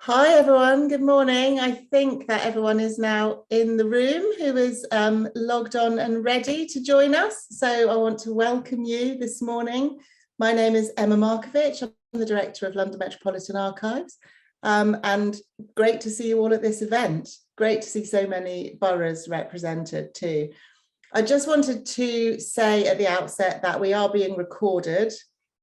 Hi everyone, good morning. I think that everyone is now in the room who is logged on and ready to join us. So I want to welcome you this morning. My name is Emma Markovich. I'm the Director of London Metropolitan Archives, and great to see you all at this event. Great to see so many boroughs represented too. I just wanted to say at the outset that we are being recorded,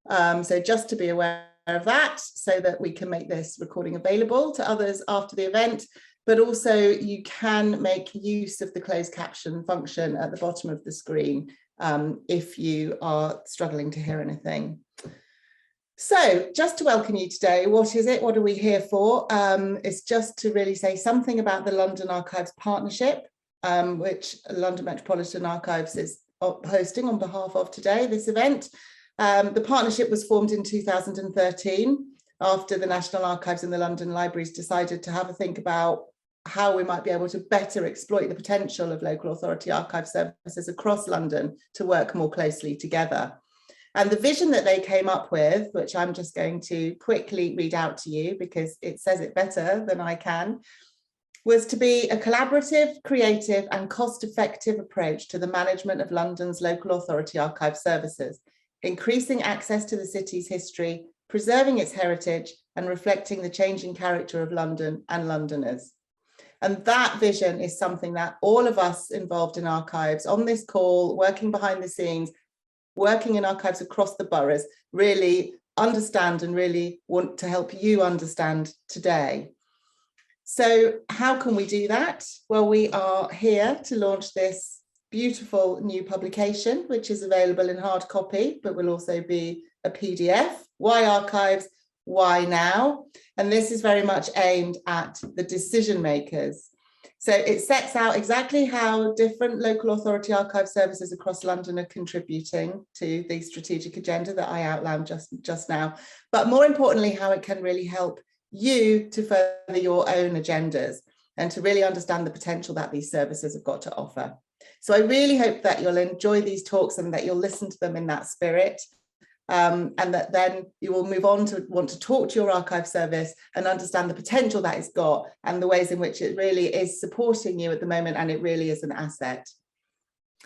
so just to be aware of that, so that we can make this recording available to others after the event, but also you can make use of the closed caption function at the bottom of the screen if you are struggling to hear anything. So just to welcome you today, what is it? What are we here for? It's just to really say something about the London Archives Partnership, which London Metropolitan Archives is hosting on behalf of today, this event. The partnership was formed in 2013 after the National Archives and the London Libraries decided to have a think about how we might be able to better exploit the potential of local authority archive services across London to work more closely together. And the vision that they came up with, which I'm just going to quickly read out to you because it says it better than I can, was to be a collaborative, creative and cost-effective approach to the management of London's local authority archive services, increasing access to the city's history, preserving its heritage and reflecting the changing character of London and Londoners. And that vision is something that all of us involved in archives on this call, working behind the scenes, working in archives across the boroughs, really understand and really want to help you understand today. So how can we do that? Well, we are here to launch this beautiful new publication, which is available in hard copy, but will also be a PDF. Why archives? Why now? And this is very much aimed at the decision makers. So it sets out exactly how different local authority archive services across London are contributing to the strategic agenda that I outlined just now, but more importantly, how it can really help you to further your own agendas and to really understand the potential that these services have got to offer. So I really hope that you'll enjoy these talks and that you'll listen to them in that spirit, and that then you will move on to want to talk to your archive service and understand the potential that it's got and the ways in which it really is supporting you at the moment, and it really is an asset.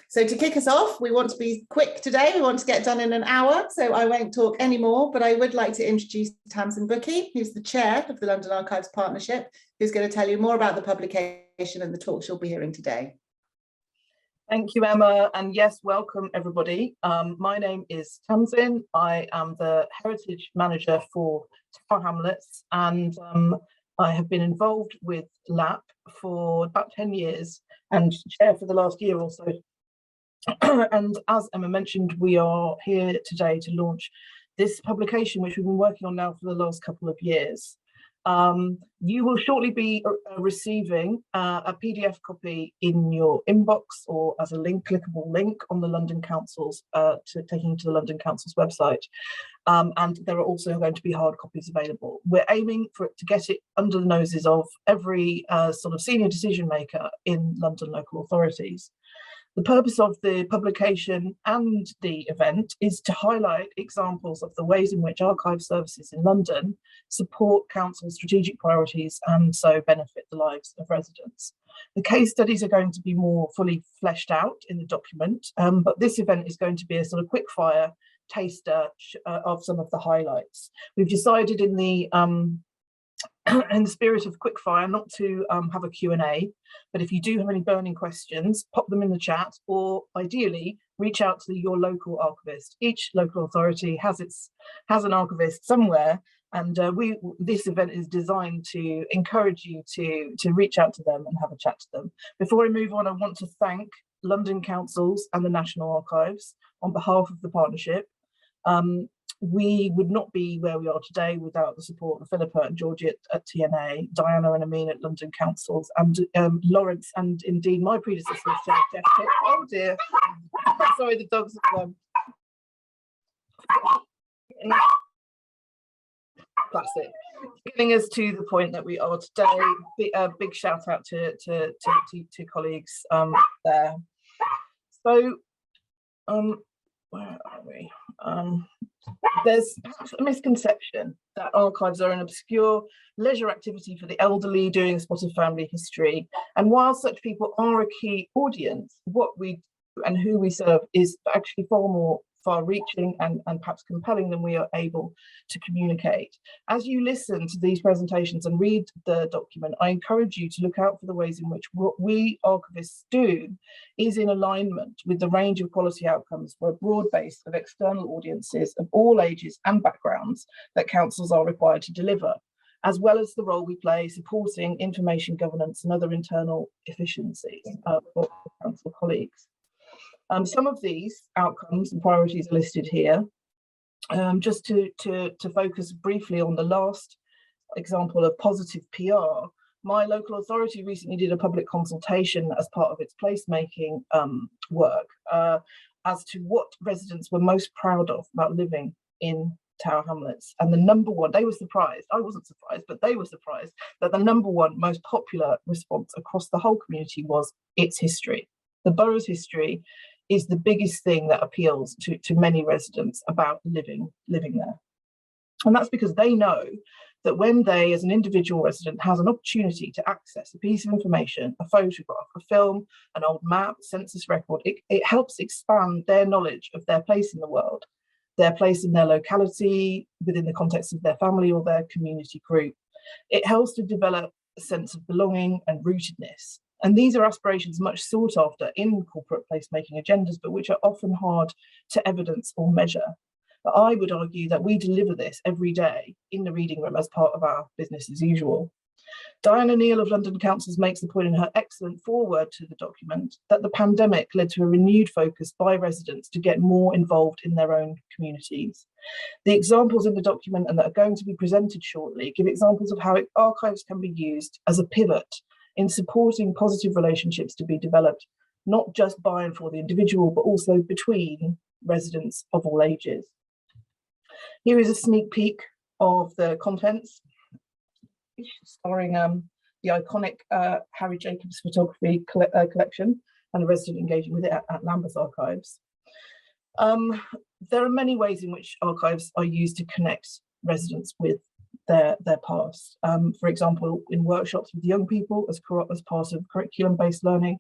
So to kick us off, we want to be quick today. We want to get done in an hour, so I won't talk anymore, but I would like to introduce Tamsin Bookie, who's the chair of the London Archives Partnership, who's going to tell you more about the publication and the talks you'll be hearing today. Thank you, Emma, and yes, welcome everybody. My name is Tamsin. I am the Heritage Manager for Tower Hamlets, and I have been involved with LAP for about 10 years and chair for the last year or so. And as Emma mentioned, we are here today to launch this publication, which we've been working on now for the last couple of years. You will shortly be receiving a PDF copy in your inbox or as a clickable link on the London Council's, taking you to the London Council's website. And there are also going to be hard copies available. We're aiming for it to get it under the noses of every sort of senior decision maker in London local authorities. The purpose of the publication and the event is to highlight examples of the ways in which archive services in London support council's strategic priorities and so benefit the lives of residents. The case studies are going to be more fully fleshed out in the document, but this event is going to be a sort of quick fire taster of some of the highlights. We've decided in the spirit of quickfire not to have a Q&A, but if you do have any burning questions, pop them in the chat, or ideally reach out to your local archivist. Each local authority has an archivist somewhere, and this event is designed to encourage you to reach out to them and have a chat to them. Before I move on, I want to thank London Councils and the National Archives on behalf of the partnership. We would not be where we are today without the support of Philippa and Georgie at TNA, Diana and Amin at London Councils, and Lawrence and indeed my predecessor, Jeff. Oh dear, sorry, the dogs have gone. Classic. Getting us to the point that we are today. A big shout out to colleagues there. So, where are we? There's perhaps a misconception that archives are an obscure leisure activity for the elderly doing a spot of family history. And while such people are a key audience, what we do and who we serve is actually far more far-reaching and perhaps compelling than we are able to communicate. As you listen to these presentations and read the document, I encourage you to look out for the ways in which what we archivists do is in alignment with the range of quality outcomes for a broad base of external audiences of all ages and backgrounds that councils are required to deliver, as well as the role we play supporting information governance and other internal efficiencies for council colleagues. Some of these outcomes and priorities are listed here. Just to focus briefly on the last example of positive PR, my local authority recently did a public consultation as part of its placemaking work as to what residents were most proud of about living in Tower Hamlets. And the number one, they were surprised, I wasn't surprised, but they were surprised that the number one most popular response across the whole community was its history. The borough's history is the biggest thing that appeals to many residents about living there. And that's because they know that when they, as an individual resident, has an opportunity to access a piece of information, a photograph, a film, an old map, census record, it helps expand their knowledge of their place in the world, their place in their locality, within the context of their family or their community group. It helps to develop a sense of belonging and rootedness. And these are aspirations much sought after in corporate placemaking agendas, but which are often hard to evidence or measure. But I would argue that we deliver this every day in the reading room as part of our business as usual. Diana Neal of London Councils makes the point in her excellent foreword to the document that the pandemic led to a renewed focus by residents to get more involved in their own communities. The examples in the document and that are going to be presented shortly give examples of how archives can be used as a pivot in supporting positive relationships to be developed, not just by and for the individual, but also between residents of all ages. Here is a sneak peek of the contents, starring the iconic Harry Jacobs photography collection and the resident engaging with it at Lambeth Archives. There are many ways in which archives are used to connect residents with their past. For example, in workshops with young people as part of curriculum-based learning,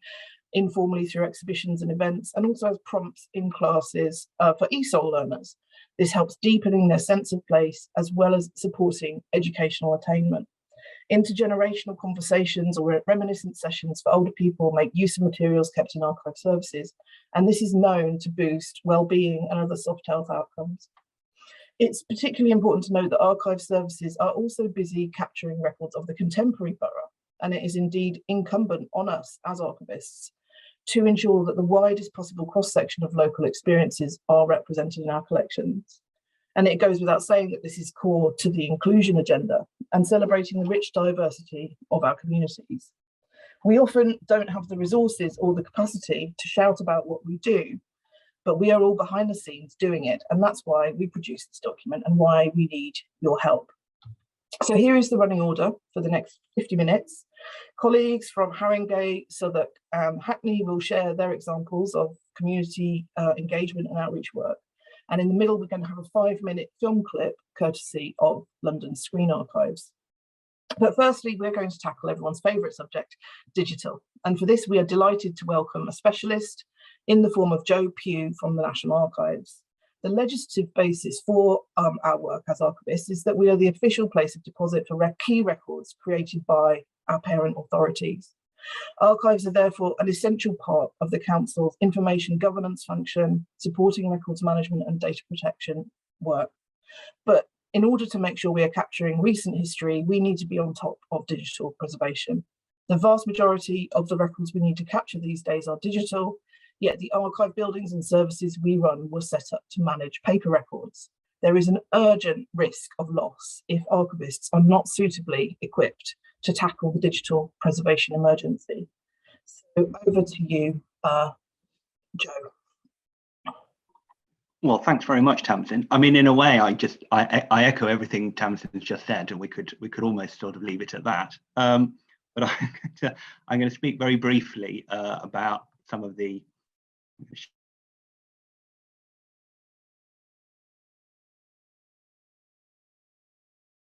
informally through exhibitions and events, and also as prompts in classes for ESOL learners. This helps deepening their sense of place as well as supporting educational attainment. Intergenerational conversations or reminiscence sessions for older people make use of materials kept in archive services, and this is known to boost well-being and other soft health outcomes. It's particularly important to note that archive services are also busy capturing records of the contemporary borough, and it is indeed incumbent on us as archivists to ensure that the widest possible cross-section of local experiences are represented in our collections. And it goes without saying that this is core to the inclusion agenda and celebrating the rich diversity of our communities. We often don't have the resources or the capacity to shout about what we do, but we are all behind the scenes doing it. And that's why we produce this document and why we need your help. So here is the running order for the next 50 minutes. Colleagues from Haringey, Southwark and Hackney will share their examples of community engagement and outreach work. And in the middle, we're going to have a 5-minute film clip courtesy of London Screen Archives. But firstly, we're going to tackle everyone's favourite subject, digital. And for this, we are delighted to welcome a specialist in the form of Joe Pugh from the National Archives. The legislative basis for our work as archivists is that we are the official place of deposit for key records created by our parent authorities. Archives are therefore an essential part of the Council's information governance function, supporting records management and data protection work. But in order to make sure we are capturing recent history, we need to be on top of digital preservation. The vast majority of the records we need to capture these days are digital, yet the archive buildings and services we run were set up to manage paper records. There is an urgent risk of loss if archivists are not suitably equipped to tackle the digital preservation emergency. So over to you, Joe. Well, thanks very much, Tamsin. I mean, in a way, I echo everything Tamsin's just said, and we could almost sort of leave it at that. But I'm going to speak very briefly about some of the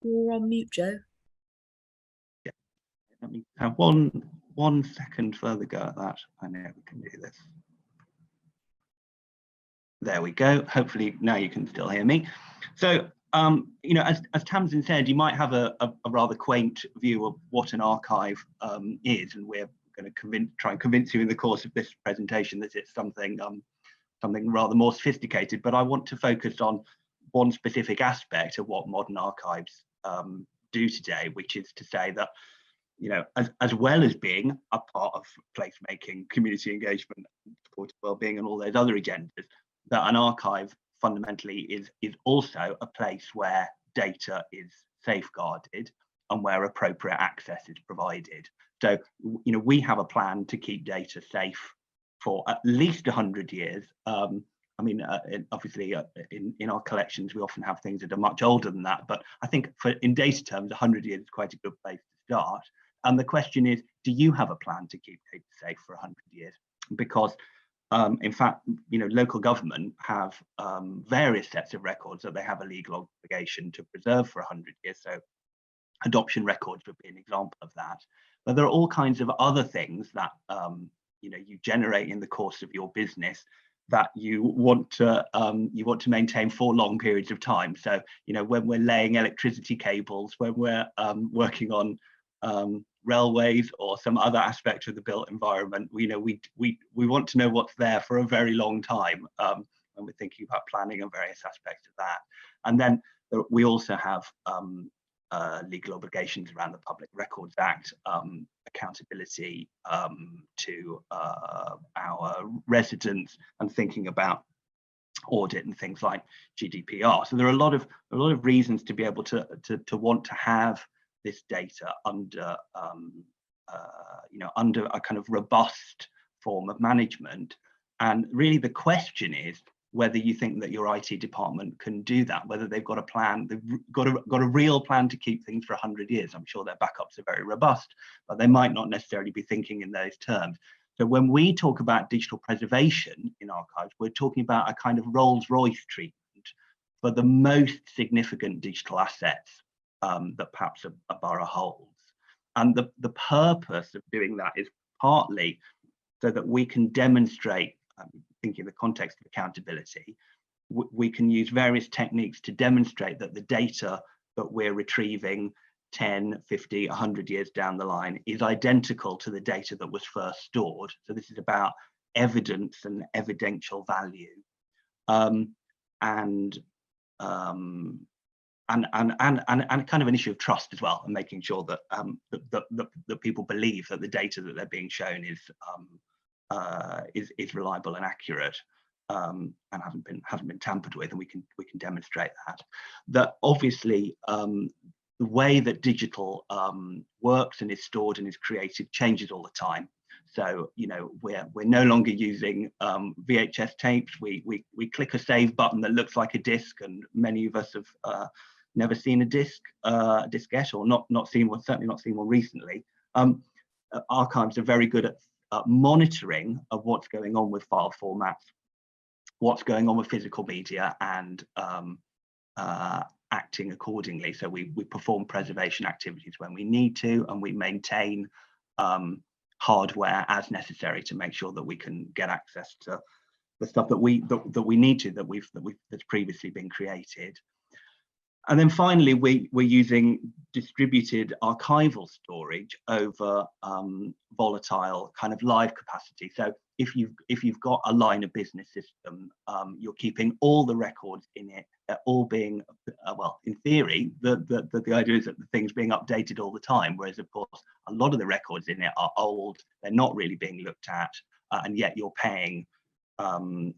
You're on mute, Joe. Yeah. Let me have one second further go at that. I know we can do this. There we go. Hopefully now you can still hear me. So, you know, as Tamsin said, you might have a rather quaint view of what an archive is, and we're going to try and convince you in the course of this presentation that it's something rather more sophisticated. But I want to focus on one specific aspect of what modern archives do today, which is to say that, you know, as well as being a part of placemaking, community engagement, supportive wellbeing, and all those other agendas, that an archive fundamentally is also a place where data is safeguarded and where appropriate access is provided. So, you know, we have a plan to keep data safe for at least 100 years. I mean, obviously, in our collections, we often have things that are much older than that. But I think in data terms, 100 years is quite a good place to start. And the question is, do you have a plan to keep data safe for 100 years? Because in fact, you know, local government have various sets of records that they have a legal obligation to preserve for 100 years. So adoption records would be an example of that. But there are all kinds of other things that you know, you generate in the course of your business that you want to maintain for long periods of time. So, you know, when we're laying electricity cables, when we're working on railways or some other aspect of the built environment, we want to know what's there for a very long time when we're thinking about planning and various aspects of that. And then we also have legal obligations around the Public Records Act, accountability to our residents, and thinking about audit and things like GDPR. So there are a lot of reasons to be able to want to have this data under you know, under a kind of robust form of management. And really the question is whether you think that your IT department can do that, whether they've got a plan, they've got a real plan to keep things for 100 years. I'm sure their backups are very robust, but they might not necessarily be thinking in those terms. So when we talk about digital preservation in archives, we're talking about a kind of Rolls-Royce treatment for the most significant digital assets that perhaps a borough holds. And the purpose of doing that is partly so that we can demonstrate, thinking in the context of accountability, we can use various techniques to demonstrate that the data that we're retrieving 10, 50, 100 years down the line is identical to the data that was first stored. So this is about evidence and evidential value, and kind of an issue of trust as well, and making sure that that people believe that the data that they're being shown is reliable and accurate, and hasn't been tampered with, and we can demonstrate that. That obviously the way that digital works and is stored and is created changes all the time. So, you know, we're no longer using VHS tapes. We click a save button that looks like a disc, and many of us have never seen a diskette, or not seen one, certainly not seen one recently. Archives are very good at monitoring of what's going on with file formats, what's going on with physical media, and acting accordingly. So we perform preservation activities when we need to, and we maintain hardware as necessary to make sure that we can get access to the stuff that we need to, that's previously been created. And then finally, we're using distributed archival storage over volatile kind of live capacity. So if you've got a line of business system, you're keeping all the records in it. They're all being, well, in theory, the idea is that the thing's being updated all the time. Whereas, of course, a lot of the records in it are old. They're not really being looked at, and yet you're paying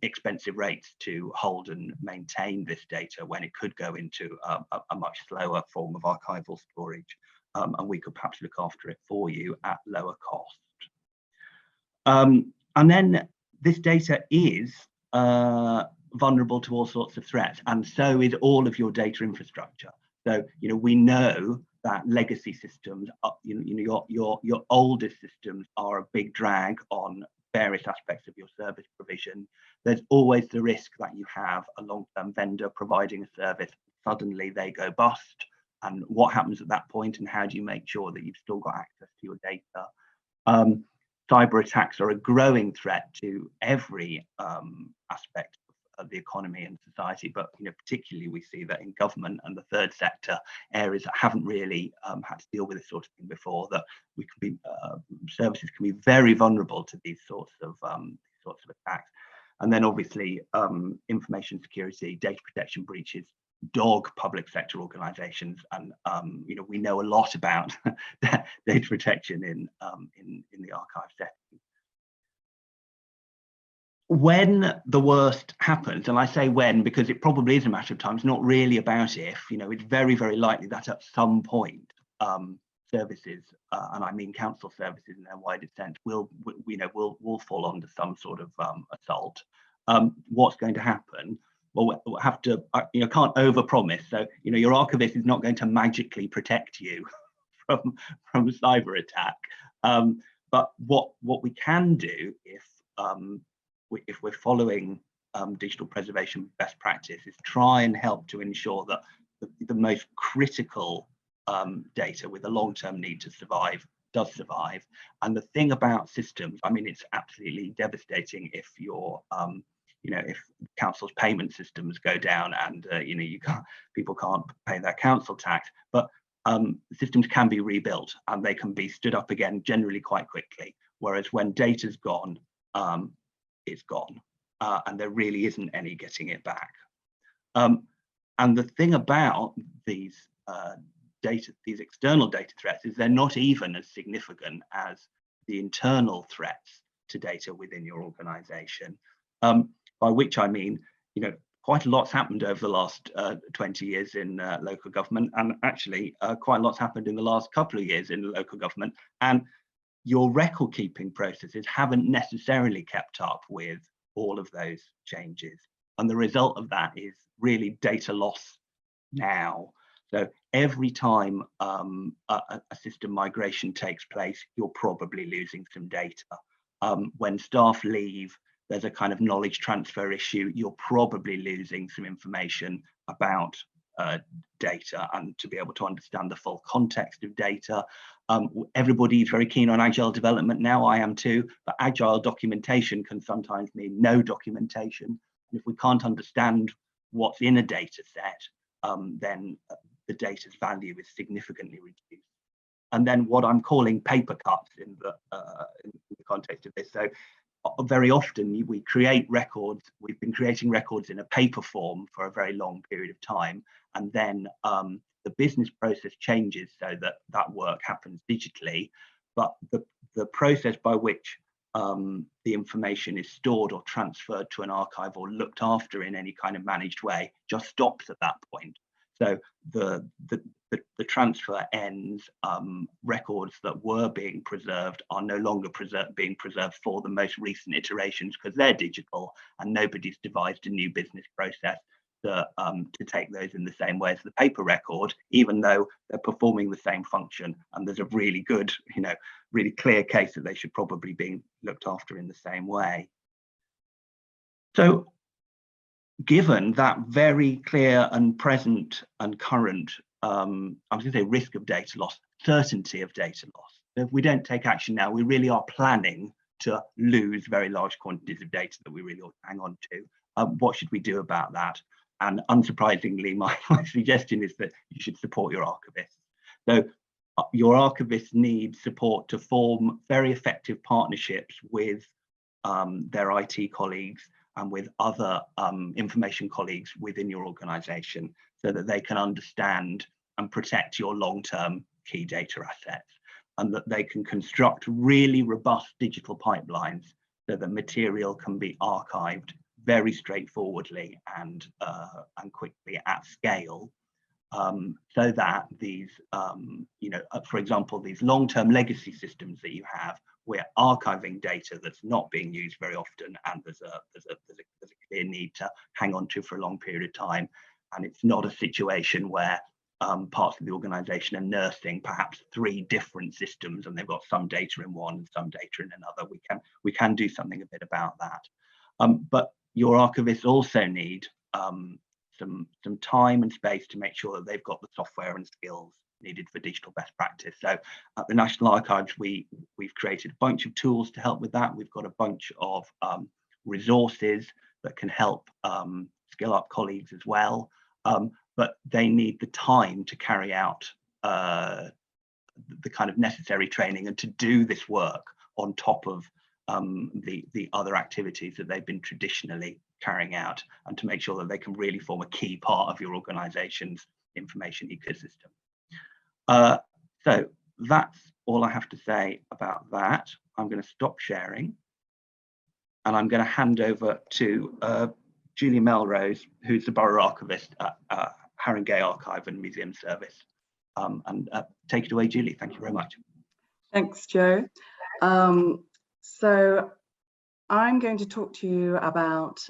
expensive rates to hold and maintain this data when it could go into a much slower form of archival storage, and we could perhaps look after it for you at lower cost. And then this data is vulnerable to all sorts of threats, and so is all of your data infrastructure. So, you know, we know that legacy systems, your oldest systems are a big drag on various aspects of your service provision. There's always the risk that you have a long-term vendor providing a service, suddenly they go bust, and what happens at that point, and how do you make sure that you've still got access to your data. Cyber attacks are a growing threat to every aspect of the economy and society, but particularly we see that in government and the third sector, areas that haven't really had to deal with this sort of thing before, that we can be services can be very vulnerable to these sorts of attacks. And then obviously information security, data protection breaches dog public sector organizations, and we know a lot about data protection in the archive setting. When the worst happens, and I say when because it probably is a matter of time, it's not really about if, it's very, very likely that at some point services, and I mean council services in their wider sense, will fall under some sort of assault. What's going to happen? Well, we'll have to, can't overpromise. So, your archivist is not going to magically protect you from cyber attack. But what we can do if we're following digital preservation best practice is try and help to ensure that the most critical data with a long-term need to survive does survive. And the thing about systems, I mean, it's absolutely devastating if you're if council's payment systems go down and people can't pay their council tax, but systems can be rebuilt and they can be stood up again generally quite quickly. Whereas when data's gone, it's gone, and there really isn't any getting it back. And the thing about these external data threats is they're not even as significant as the internal threats to data within your organization. By which I mean, quite a lot's happened over the last 20 years in local government, and actually quite a lot's happened in the last couple of years in local government, and your record keeping processes haven't necessarily kept up with all of those changes. And the result of that is really data loss now. So every time a system migration takes place, you're probably losing some data. When staff leave, there's a kind of knowledge transfer issue. You're probably losing some information about data, and to be able to understand the full context of data. Everybody's very keen on agile development now, I am too, but agile documentation can sometimes mean no documentation. And if we can't understand what's in a data set, then the data's value is significantly reduced. And then what I'm calling paper cuts in the context of this. So very often we create records, we've been creating records in a paper form for a very long period of time, and then the business process changes so that that work happens digitally, but the process by which the information is stored or transferred to an archive or looked after in any kind of managed way just stops at that point. So the transfer ends. Records that were being preserved are no longer being preserved for the most recent iterations because they're digital, and nobody's devised a new business process to take those in the same way as the paper record, even though they're performing the same function. And there's a really good, really clear case that they should probably be looked after in the same way. So, given that very clear and present and current, I was going to say risk of data loss, certainty of data loss. If we don't take action now, we really are planning to lose very large quantities of data that we really ought to hang on to. What should we do about that? And unsurprisingly, my suggestion is that you should support your archivists. So your archivists need support to form very effective partnerships with their IT colleagues and with other information colleagues within your organization, so that they can understand and protect your long-term key data assets, and that they can construct really robust digital pipelines so that material can be archived very straightforwardly and quickly at scale, so that these, for example, these long-term legacy systems that you have, we're archiving data that's not being used very often, and there's a clear need to hang on to for a long period of time. And it's not a situation where parts of the organization are nursing perhaps 3 different systems, and they've got some data in one and some data in another. We can do something a bit about that. But your archivists also need some time and space to make sure that they've got the software and skills needed for digital best practice. So at the National Archives, we've created a bunch of tools to help with that. We've got a bunch of resources that can help skill up colleagues as well, but they need the time to carry out the kind of necessary training and to do this work on top of the other activities that they've been traditionally carrying out, and to make sure that they can really form a key part of your organization's information ecosystem. So that's all I have to say about that. I'm going to stop sharing and I'm going to hand over to Julie Melrose, who's the Borough Archivist at Haringey Archive and Museum Service. And take it away, Julie. Thank you very much. Thanks, Joe. So I'm going to talk to you about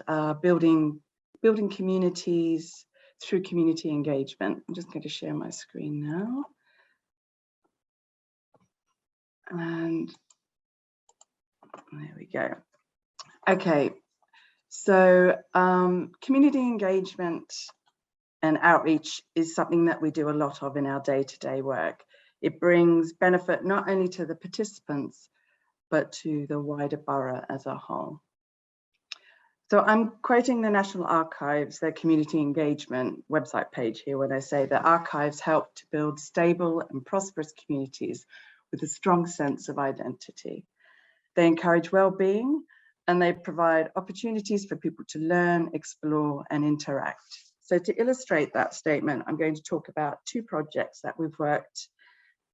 building communities through community engagement. I'm just going to share my screen now. And there we go. Okay, so community engagement and outreach is something that we do a lot of in our day-to-day work. It brings benefit not only to the participants, but to the wider borough as a whole. So I'm quoting the National Archives, their community engagement website page here, when I say that archives help to build stable and prosperous communities with a strong sense of identity. They encourage well-being and they provide opportunities for people to learn, explore and interact. So to illustrate that statement, I'm going to talk about two projects that we've worked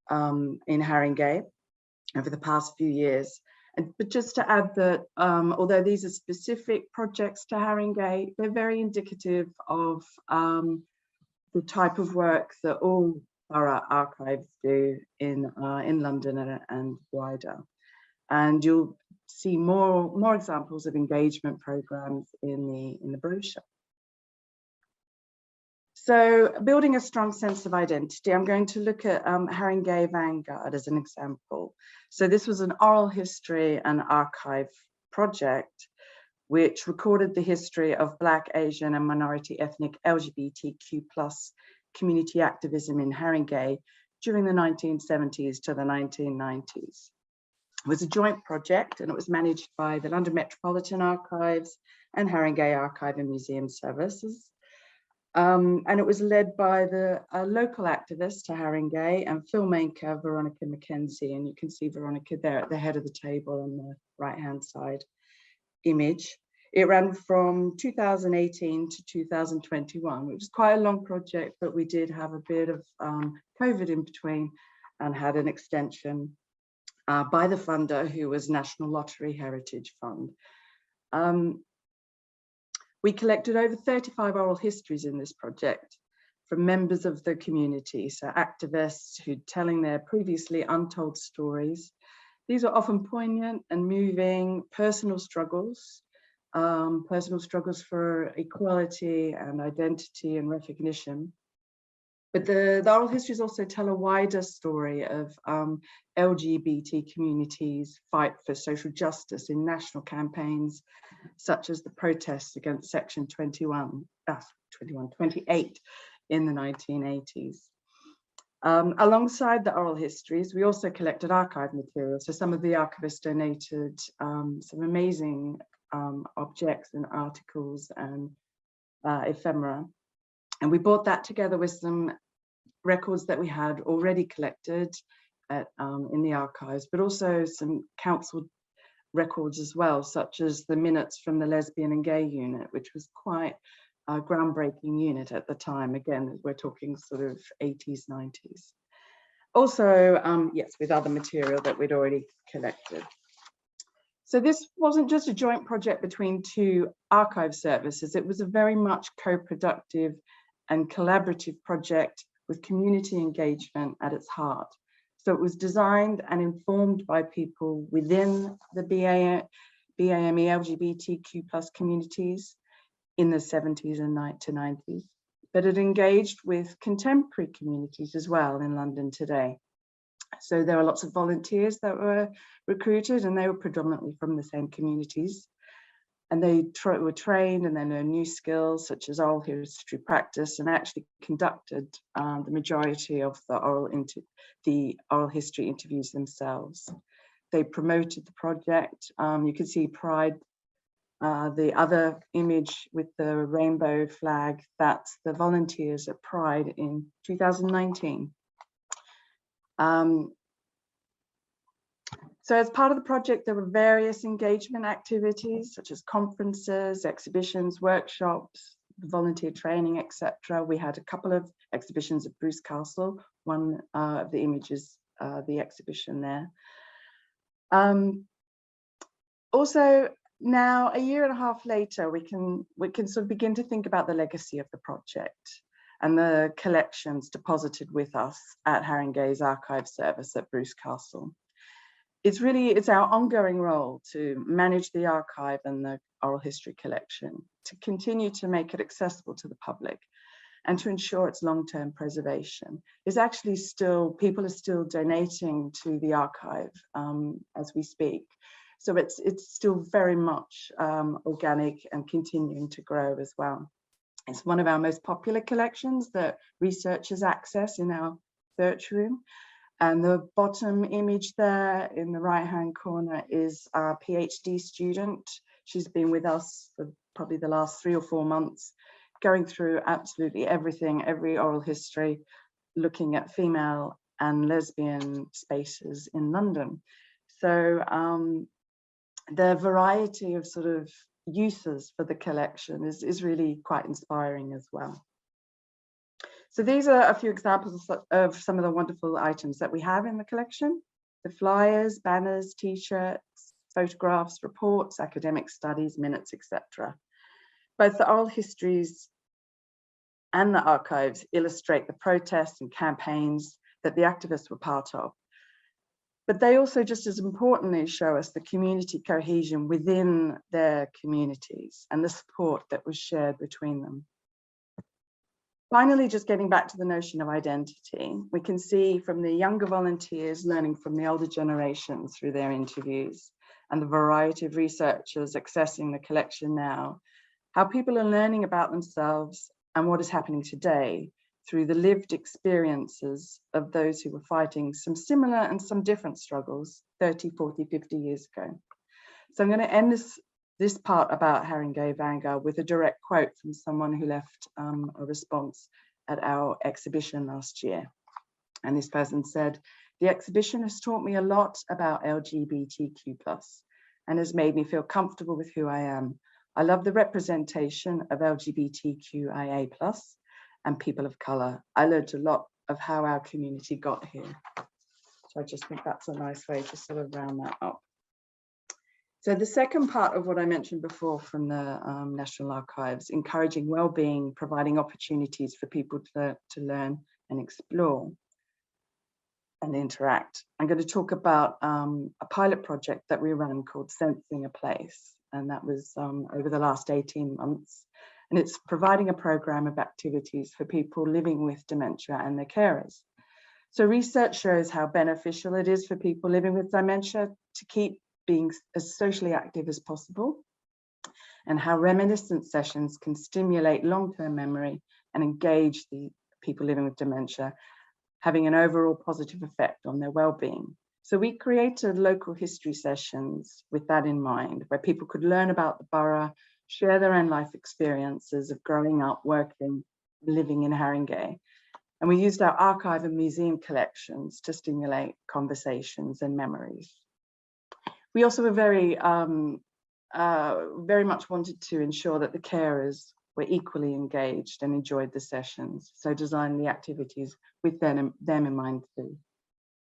in Haringey over the past few years. But just to add that although these are specific projects to Haringey, they're very indicative of the type of work that all borough archives do in London and wider. And you'll see more examples of engagement programs in the brochure. So building a strong sense of identity, I'm going to look at Haringey Vanguard as an example. So this was an oral history and archive project which recorded the history of Black, Asian and minority ethnic LGBTQ+ community activism in Haringey during the 1970s to the 1990s. It was a joint project and it was managed by the London Metropolitan Archives and Haringey Archive and Museum Services. And it was led by the local activist to Haringey and filmmaker Veronica Mackenzie, and you can see Veronica there at the head of the table on the right-hand side image. It ran from 2018 to 2021, which was quite a long project, but we did have a bit of COVID in between and had an extension by the funder, who was National Lottery Heritage Fund. We collected over 35 oral histories in this project from members of the community, so activists who telling their previously untold stories. These are often poignant and moving personal struggles for equality and identity and recognition. But the oral histories also tell a wider story of LGBT communities' fight for social justice in national campaigns, such as the protests against Section 28 in the 1980s. Alongside the oral histories, we also collected archive materials. So some of the archivists donated some amazing objects and articles and ephemera. And we brought that together with some records that we had already collected in the archives, but also some council records as well, such as the minutes from the lesbian and gay unit, which was quite a groundbreaking unit at the time. Again, we're talking sort of 80s, 90s. Also, yes, with other material that we'd already collected. So this wasn't just a joint project between two archive services, it was a very much co-productive and collaborative project with community engagement at its heart. So it was designed and informed by people within the BAME LGBTQ+ communities in the 70s and 90s, but it engaged with contemporary communities as well in London today. So there are lots of volunteers that were recruited and they were predominantly from the same communities. and they were trained and they learned new skills such as oral history practice, and actually conducted the majority of the oral history interviews themselves. They promoted the project. You can see Pride, the other image with the rainbow flag, that's the volunteers at Pride in 2019. So as part of the project, there were various engagement activities such as conferences, exhibitions, workshops, volunteer training, etc. We had a couple of exhibitions at Bruce Castle. One of the images, the exhibition there. Also, now a year and a half later, we can sort of begin to think about the legacy of the project and the collections deposited with us at Haringey's archive service at Bruce Castle. It's our ongoing role to manage the archive and the oral history collection, to continue to make it accessible to the public, and to ensure its long-term preservation. Is actually still, people are still donating to the archive as we speak. So it's still very much organic and continuing to grow as well. It's one of our most popular collections that researchers access in our search room. And the bottom image there in the right-hand corner is our PhD student. She's been with us for probably the last 3 or 4 months, going through absolutely everything, every oral history, looking at female and lesbian spaces in London. So the variety of sort of uses for the collection is really quite inspiring as well. So these are a few examples of some of the wonderful items that we have in the collection: the flyers, banners, t-shirts, photographs, reports, academic studies, minutes, etc. Both the oral histories and the archives illustrate the protests and campaigns that the activists were part of. But they also, just as importantly, show us the community cohesion within their communities and the support that was shared between them. Finally, just getting back to the notion of identity, we can see from the younger volunteers learning from the older generations through their interviews, and the variety of researchers accessing the collection now, how people are learning about themselves and what is happening today through the lived experiences of those who were fighting some similar and some different struggles 30, 40, 50 years ago. So I'm going to end this part about Haringey Vanguard with a direct quote from someone who left a response at our exhibition last year. And this person said, "The exhibition has taught me a lot about LGBTQ+ and has made me feel comfortable with who I am. I love the representation of LGBTQIA+ and people of colour. I learned a lot of how our community got here." So I just think that's a nice way to sort of round that up. So the second part of what I mentioned before from the National Archives, encouraging well-being, providing opportunities for people to learn and explore and interact. I'm going to talk about a pilot project that we ran called Sensing a Place, and that was over the last 18 months. And it's providing a program of activities for people living with dementia and their carers. So research shows how beneficial it is for people living with dementia to keep being as socially active as possible, and how reminiscence sessions can stimulate long-term memory and engage the people living with dementia, having an overall positive effect on their well-being. So we created local history sessions with that in mind, where people could learn about the borough, share their own life experiences of growing up, working, living in Haringey. And we used our archive and museum collections to stimulate conversations and memories. We also were very much wanted to ensure that the carers were equally engaged and enjoyed the sessions, so designed the activities with them in mind too.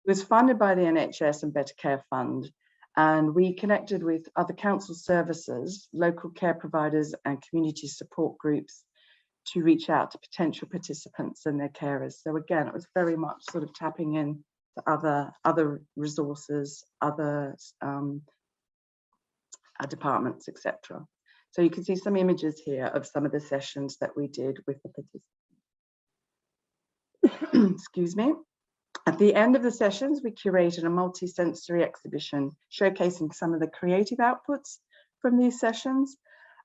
It was funded by the NHS and Better Care Fund, and we connected with other council services, local care providers and community support groups to reach out to potential participants and their carers. So again, it was very much sort of tapping in other resources, other departments, etc. So you can see some images here of some of the sessions that we did with the participants. Excuse me. At the end of the sessions, we curated a multi-sensory exhibition showcasing some of the creative outputs from these sessions,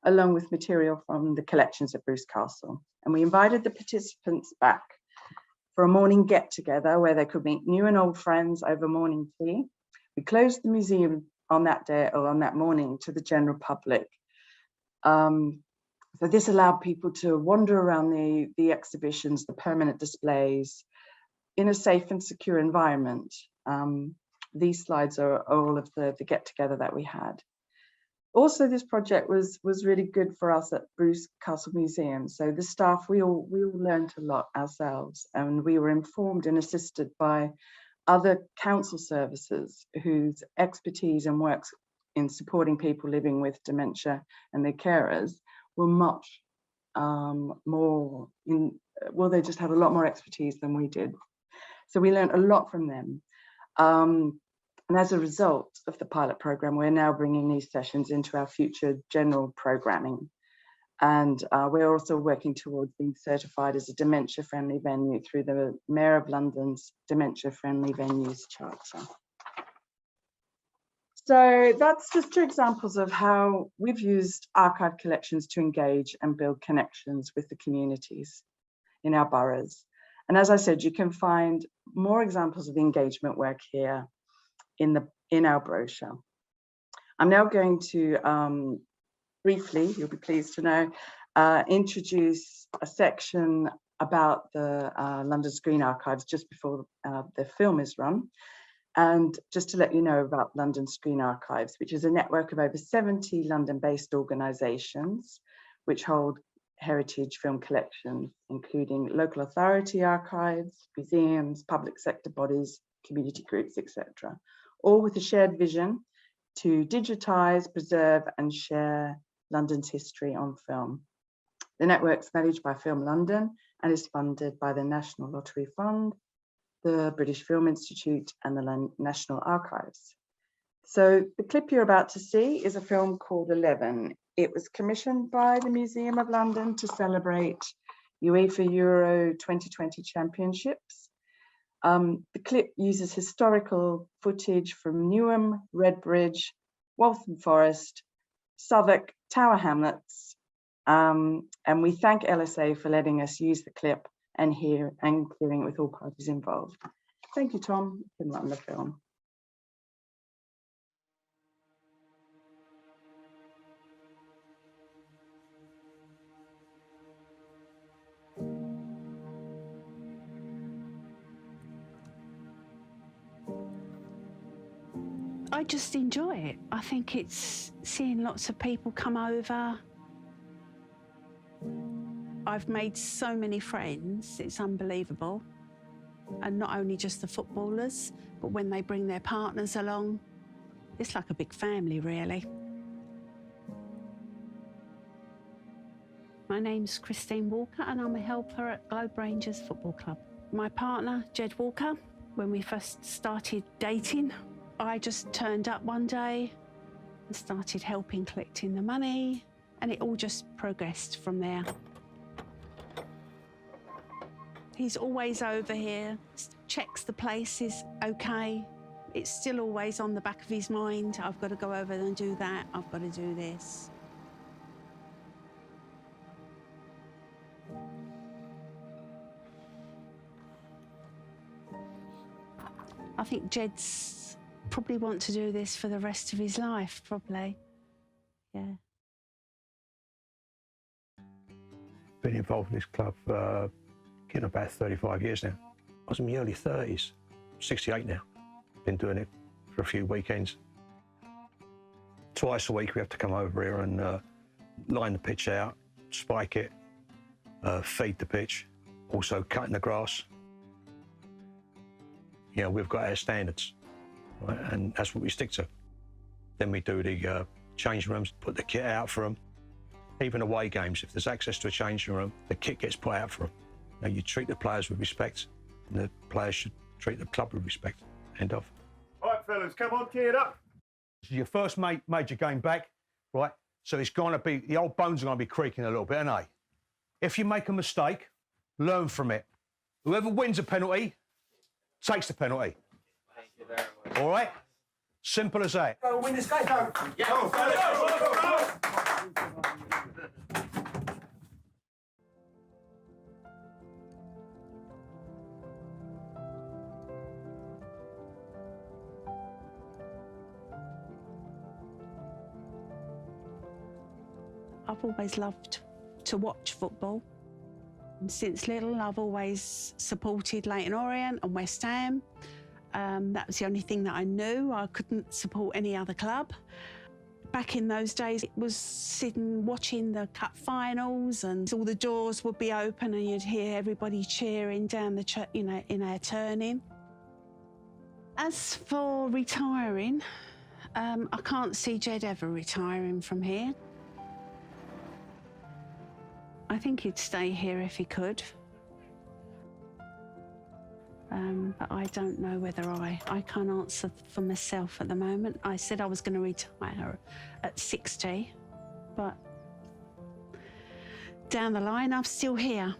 along with material from the collections at Bruce Castle. And we invited the participants back for a morning get-together where they could meet new and old friends over morning tea. We closed the museum on that day, or on that morning, to the general public. So this allowed people to wander around the exhibitions, the permanent displays, in a safe and secure environment. These slides are all of the get-together that we had. Also, this project was really good for us at Bruce Castle Museum. So the staff, we all learned a lot ourselves, and we were informed and assisted by other council services whose expertise and works in supporting people living with dementia and their carers were much more well, they just had a lot more expertise than we did. So we learned a lot from them. And as a result of the pilot program, we're now bringing these sessions into our future general programming. And we're also working towards being certified as a dementia-friendly venue through the Mayor of London's Dementia-Friendly Venues Charter. So that's just two examples of how we've used archive collections to engage and build connections with the communities in our boroughs. And as I said, you can find more examples of the engagement work here in our brochure. I'm now going to briefly, you'll be pleased to know, introduce a section about the London Screen Archives just before the film is run. And just to let you know about London Screen Archives, which is a network of over 70 London-based organisations which hold heritage film collections, including local authority archives, museums, public sector bodies, community groups, etc., all with a shared vision to digitise, preserve and share London's history on film. The network's managed by Film London and is funded by the National Lottery Fund, the British Film Institute and the National Archives. So the clip you're about to see is a film called 11. It was commissioned by the Museum of London to celebrate UEFA Euro 2020 championships. The clip uses historical footage from Newham, Redbridge, Waltham Forest, Southwark, Tower Hamlets, and we thank LSA for letting us use the clip and clearing it with all parties involved. Thank you, Tom. You can run the film. I just enjoy it. I think it's seeing lots of people come over. I've made so many friends, it's unbelievable. And not only just the footballers, but when they bring their partners along, it's like a big family, really. My name's Christine Walker and I'm a helper at Globe Rangers Football Club. My partner, Jed Walker, when we first started dating, I just turned up one day and started helping collecting the money, and it all just progressed from there. He's always over here, checks the place is okay. It's still always on the back of his mind. I've got to go over and do that. I've got to do this. I think Jed's probably want to do this for the rest of his life, probably. Yeah. Been involved in this club getting about 35 years now. I was in my early 30s, 68 now. Been doing it for a few weekends. Twice a week we have to come over here and line the pitch out, spike it, feed the pitch, also cutting the grass. You know, we've got our standards, right? And that's what we stick to. Then we do the change rooms, put the kit out for them. Even away games, if there's access to a changing room, the kit gets put out for them. Now, you treat the players with respect, and the players should treat the club with respect. End of. All right, fellas, come on, key it up. This is your first major game back, right? So it's going to be, the old bones are going to be creaking a little bit, aren't they? If you make a mistake, learn from it. Whoever wins a penalty takes the penalty. Thank you very much. All right? Simple as that. Go win this game. Go. Yeah. Go, fellas. Go. I've always loved to watch football. And since little, I've always supported Leyton Orient and West Ham. That was the only thing that I knew. I couldn't support any other club. Back in those days, it was sitting watching the cup finals, and all the doors would be open, and you'd hear everybody cheering down the, in our turning. As for retiring, I can't see Jed ever retiring from here. I think he'd stay here if he could. But I don't know whether I can't answer for myself at the moment. I said I was going to retire at 60, but down the line, I'm still here.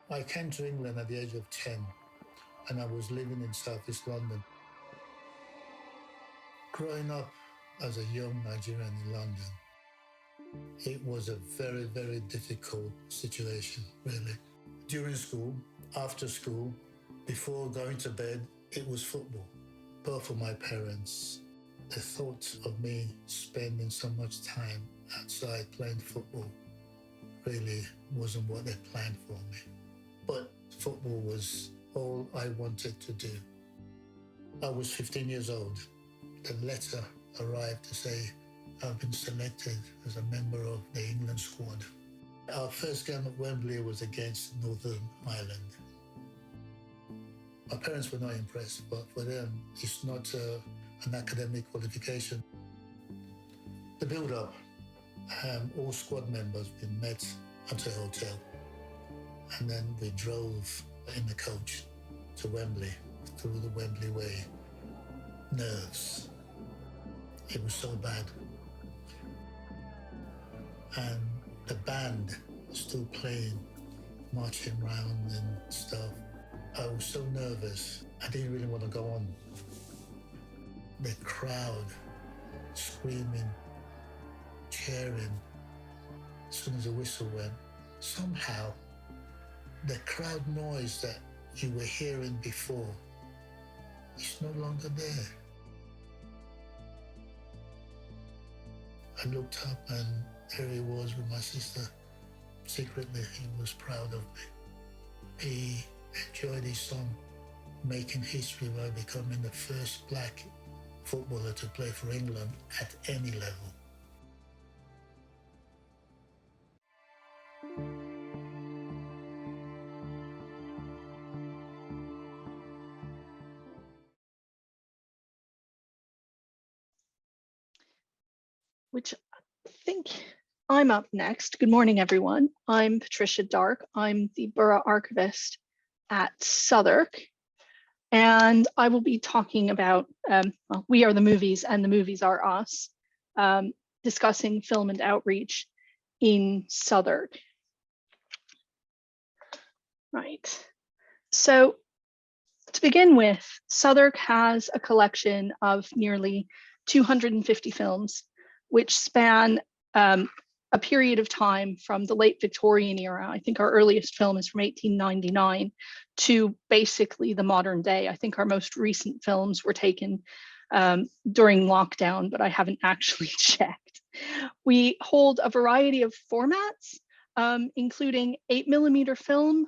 I came to England at the age of 10, and I was living in Southeast London. Growing up as a young Nigerian in London, it was a very, very difficult situation, really. During school, after school, before going to bed, it was football. Both of my parents, the thought of me spending so much time outside playing football really wasn't what they planned for me. But football was all I wanted to do. I was 15 years old. The letter arrived to say I've been selected as a member of the England squad. Our first game at Wembley was against Northern Ireland. My parents were not impressed, but for them, it's not an academic qualification. The build-up, all squad members, we met at a hotel, and then we drove in the coach to Wembley, through the Wembley Way. Nerves. It was so bad. And the band was still playing, marching around and stuff. I was so nervous, I didn't really want to go on. The crowd screaming, cheering. As soon as the whistle went, somehow the crowd noise that you were hearing before is no longer there. I looked up and there he was with my sister. Secretly, he was proud of me. He enjoyed his song, making history by becoming the first black footballer to play for England at any level. Which I think I'm up next. Good morning, everyone. I'm Patricia Dark. I'm the Borough Archivist at Southwark. And I will be talking about, We Are the Movies and the Movies Are Us, discussing film and outreach in Southwark. Right. So to begin with, Southwark has a collection of nearly 250 films which span a period of time from the late Victorian era. I think our earliest film is from 1899 to basically the modern day. I think our most recent films were taken during lockdown, but I haven't actually checked. We hold a variety of formats, including 8mm film,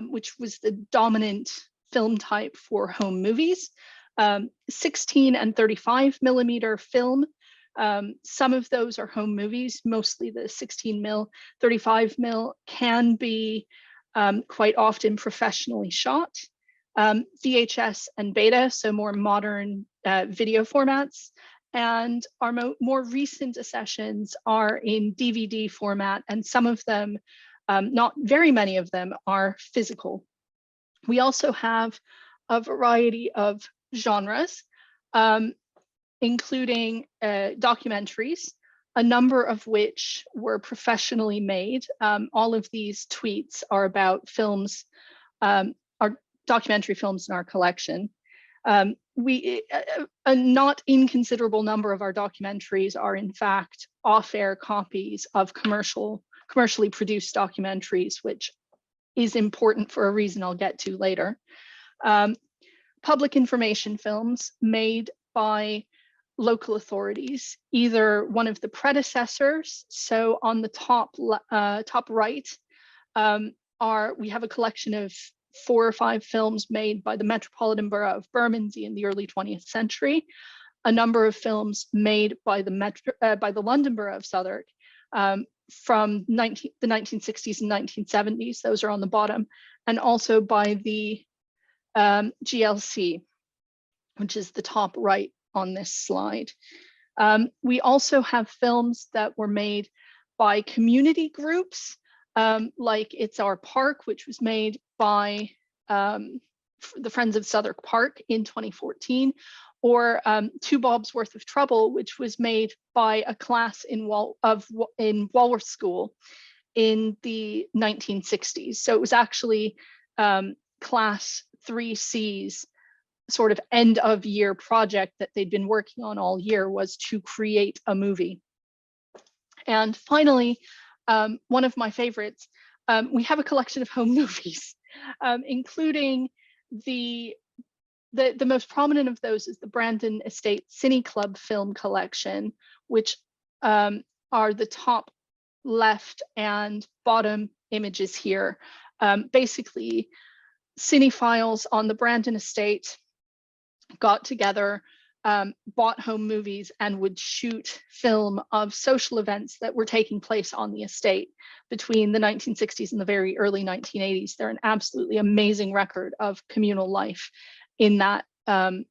which was the dominant film type for home movies, 16 and 35mm film. Some of those are home movies, mostly the 16mm, 35mm can be quite often professionally shot. VHS and beta, so more modern video formats. And our more recent accessions are in DVD format, and some of them, not very many of them, are physical. We also have a variety of genres, including documentaries, a number of which were professionally made. All of these tweets are about films, our documentary films in our collection. A not inconsiderable number of our documentaries are in fact off-air copies of commercially produced documentaries, which is important for a reason I'll get to later. Public information films made by local authorities, either one of the predecessors. So on the top right, we have a collection of 4 or 5 films made by the Metropolitan Borough of Bermondsey in the early 20th century, a number of films made by the London Borough of Southwark from the 1960s and 1970s. Those are on the bottom, and also by the GLC, which is the top right on this slide. We also have films that were made by community groups, like It's Our Park, which was made by the Friends of Southwark Park in 2014, or Two Bob's Worth of Trouble, which was made by a class in Walworth School in the 1960s. So it was actually class 3C's sort of end of year project that they'd been working on all year, was to create a movie. And finally, one of my favorites, we have a collection of home movies, including the most prominent of those is the Brandon Estate Cine Club film collection, which are the top left and bottom images here. Basically, cinephiles on the Brandon Estate got together, bought home movies, and would shoot film of social events that were taking place on the estate between the 1960s and the very early 1980s. They're an absolutely amazing record of communal life in that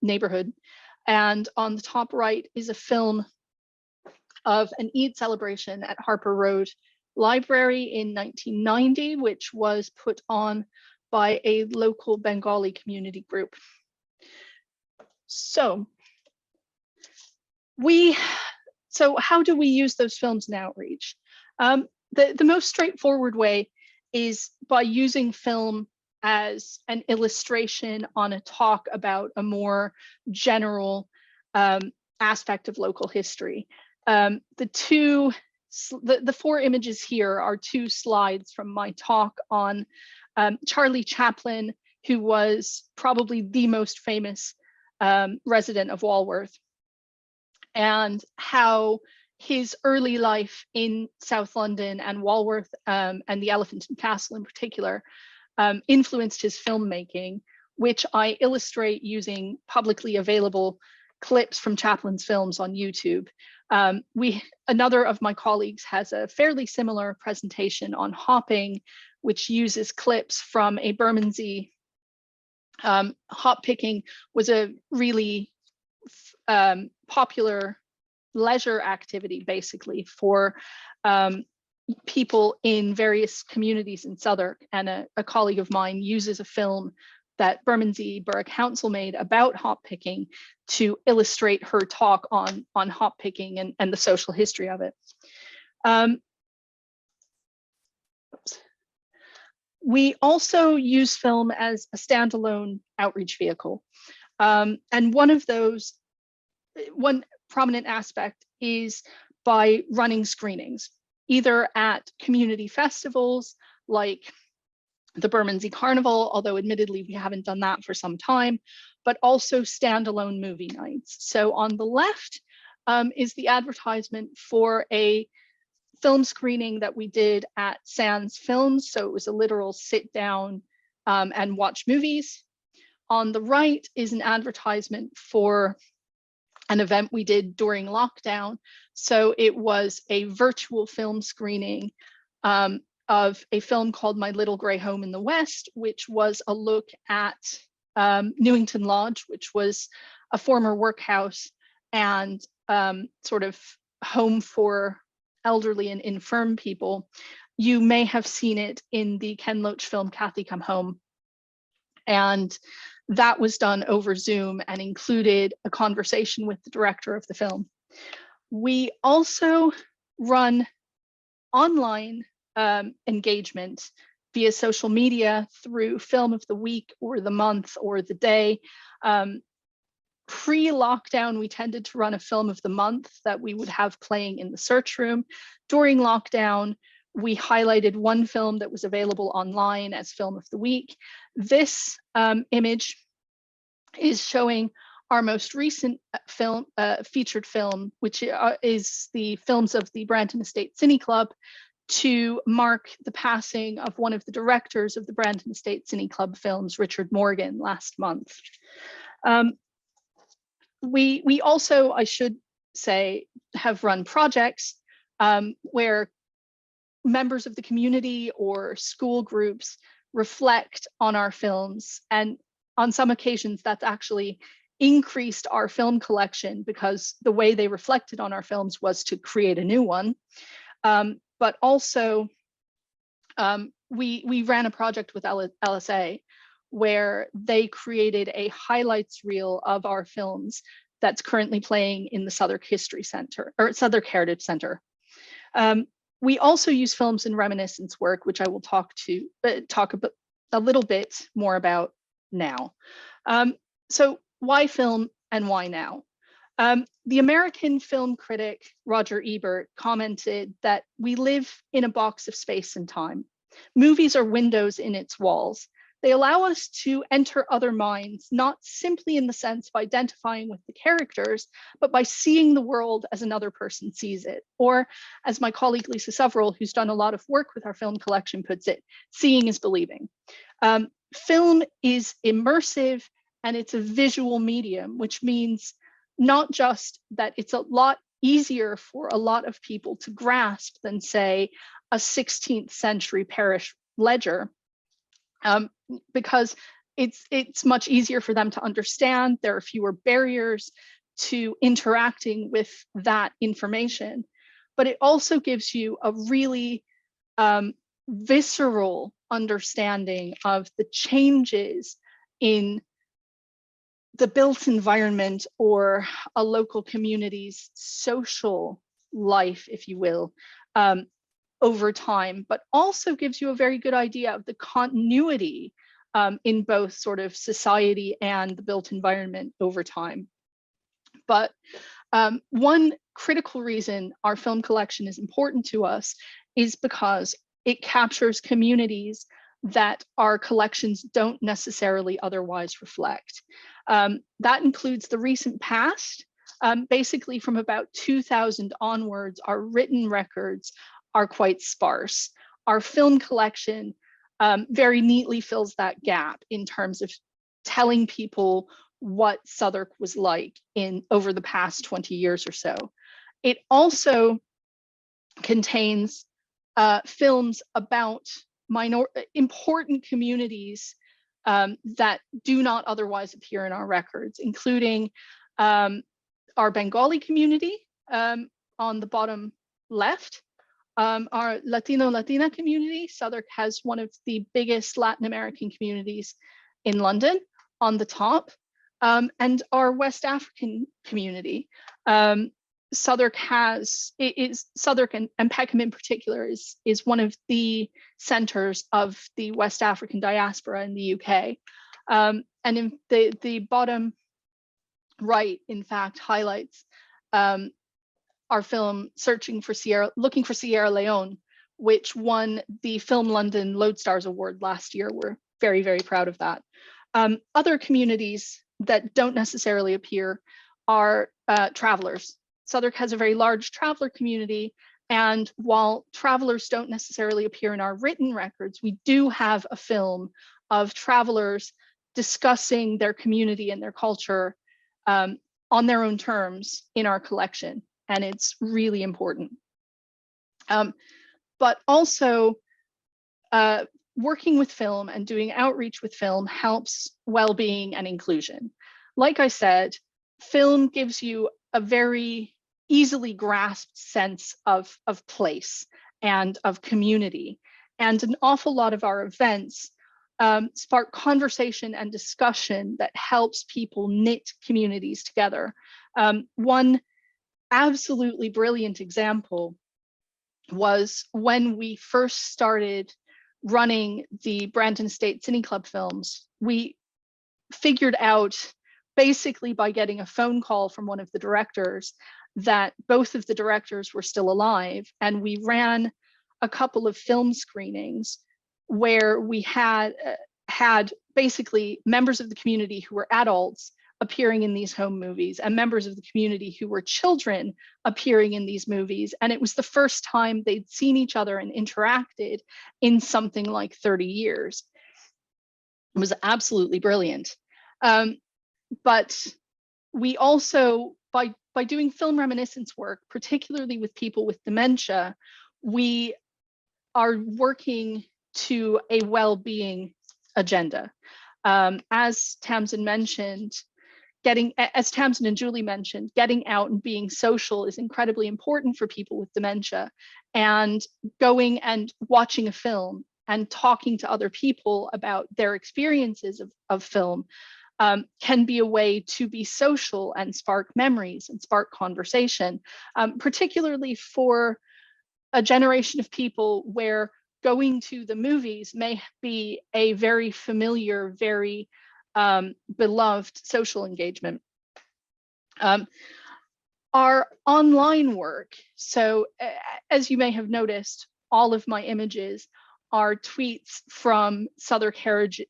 neighborhood. And on the top right is a film of an Eid celebration at Harper Road Library in 1990, which was put on by a local Bengali community group. So how do we use those films in outreach? The most straightforward way is by using film as an illustration on a talk about a more general aspect of local history. The 4 images here are 2 slides from my talk on Charlie Chaplin, who was probably the most famous resident of Walworth, and how his early life in South London and Walworth and the Elephant and Castle in particular influenced his filmmaking, which I illustrate using publicly available clips from Chaplin's films on YouTube. Another of my colleagues has a fairly similar presentation on hopping, which uses clips from a Bermondsey. Hop picking was a really popular leisure activity, basically, for people in various communities in Southwark. And a colleague of mine uses a film that Bermondsey Borough Council made about hop picking to illustrate her talk on hop picking and the social history of it. We also use film as a standalone outreach vehicle. And one prominent aspect is by running screenings, either at community festivals like the Bermondsey Carnival, although admittedly we haven't done that for some time, but also standalone movie nights. So on the left is the advertisement for a film screening that we did at Sands Films. So it was a literal sit down and watch movies. On the right is an advertisement for an event we did during lockdown. So it was a virtual film screening of a film called My Little Grey Home in the West, which was a look at Newington Lodge, which was a former workhouse and sort of home for elderly and infirm people. You may have seen it in the Ken Loach film, Kathy Come Home. And that was done over Zoom and included a conversation with the director of the film. We also run online engagement via social media through Film of the Week or the month or the day. Pre-lockdown, we tended to run a film of the month that we would have playing in the search room. During lockdown, We highlighted one film that was available online as Film of the Week. This image is showing our most recent film, featured film, which is the films of the Brandon Estate Cine Club, to mark the passing of one of the directors of the Brandon Estate Cine Club films, Richard Morgan, last month. We also, I should say, have run projects where members of the community or school groups reflect on our films. And on some occasions, that's actually increased our film collection, because the way they reflected on our films was to create a new one. But also, we ran a project with LSA where they created a highlights reel of our films that's currently playing in the Southwark History Center, or Southwark Heritage Center. We also use films in reminiscence work, which I will talk about a little bit more about now. So why film and why now? The American film critic Roger Ebert commented that we live in a box of space and time. Movies are windows in its walls. They allow us to enter other minds, not simply in the sense of identifying with the characters, but by seeing the world as another person sees it. Or, as my colleague Lisa Several, who's done a lot of work with our film collection, puts it, seeing is believing. Film is immersive and it's a visual medium, which means not just that it's a lot easier for a lot of people to grasp than, say, a 16th century parish ledger, because it's much easier for them to understand. There are fewer barriers to interacting with that information, but it also gives you a really visceral understanding of the changes in the built environment or a local community's social life, if you will, over time, but also gives you a very good idea of the continuity in both sort of society and the built environment over time. But one critical reason our film collection is important to us is because it captures communities that our collections don't necessarily otherwise reflect. That includes the recent past. Basically, from about 2000 onwards, our written records are quite sparse. Our film collection very neatly fills that gap in terms of telling people what Southwark was like over the past 20 years or so. It also contains films about important communities that do not otherwise appear in our records, including our Bengali community on the bottom left, our Latina community. Southwark has one of the biggest Latin American communities in London on the top, and our West African community. Southwark and Peckham in particular is one of the centers of the West African diaspora in the UK. And in the bottom right, in fact, highlights our film Looking for Sierra Leone, which won the Film London Lodestars Award last year. We're very, very proud of that. Other communities that don't necessarily appear are travelers. Southwark has a very large traveler community, and while travelers don't necessarily appear in our written records, we do have a film of travelers discussing their community and their culture on their own terms in our collection, and it's really important. But also, working with film and doing outreach with film helps well-being and inclusion. Like I said, film gives you a very easily grasped sense of place and of community. And an awful lot of our events spark conversation and discussion that helps people knit communities together. One absolutely brilliant example was when we first started running the Brandon Estate Cine Club films. We figured out, basically by getting a phone call from one of the directors, that both of the directors were still alive, and we ran a couple of film screenings where we had basically members of the community who were adults appearing in these home movies and members of the community who were children appearing in these movies. And it was the first time they'd seen each other and interacted in something like 30 years. It was absolutely brilliant. But we also, by doing film reminiscence work, particularly with people with dementia, we are working to a well-being agenda. As Tamsin mentioned, as Tamsin and Julie mentioned, getting out and being social is incredibly important for people with dementia. And going and watching a film and talking to other people about their experiences of film can be a way to be social and spark memories and spark conversation, particularly for a generation of people where going to the movies may be a very familiar, very beloved social engagement. Our online work, so as you may have noticed, all of my images are tweets from Southern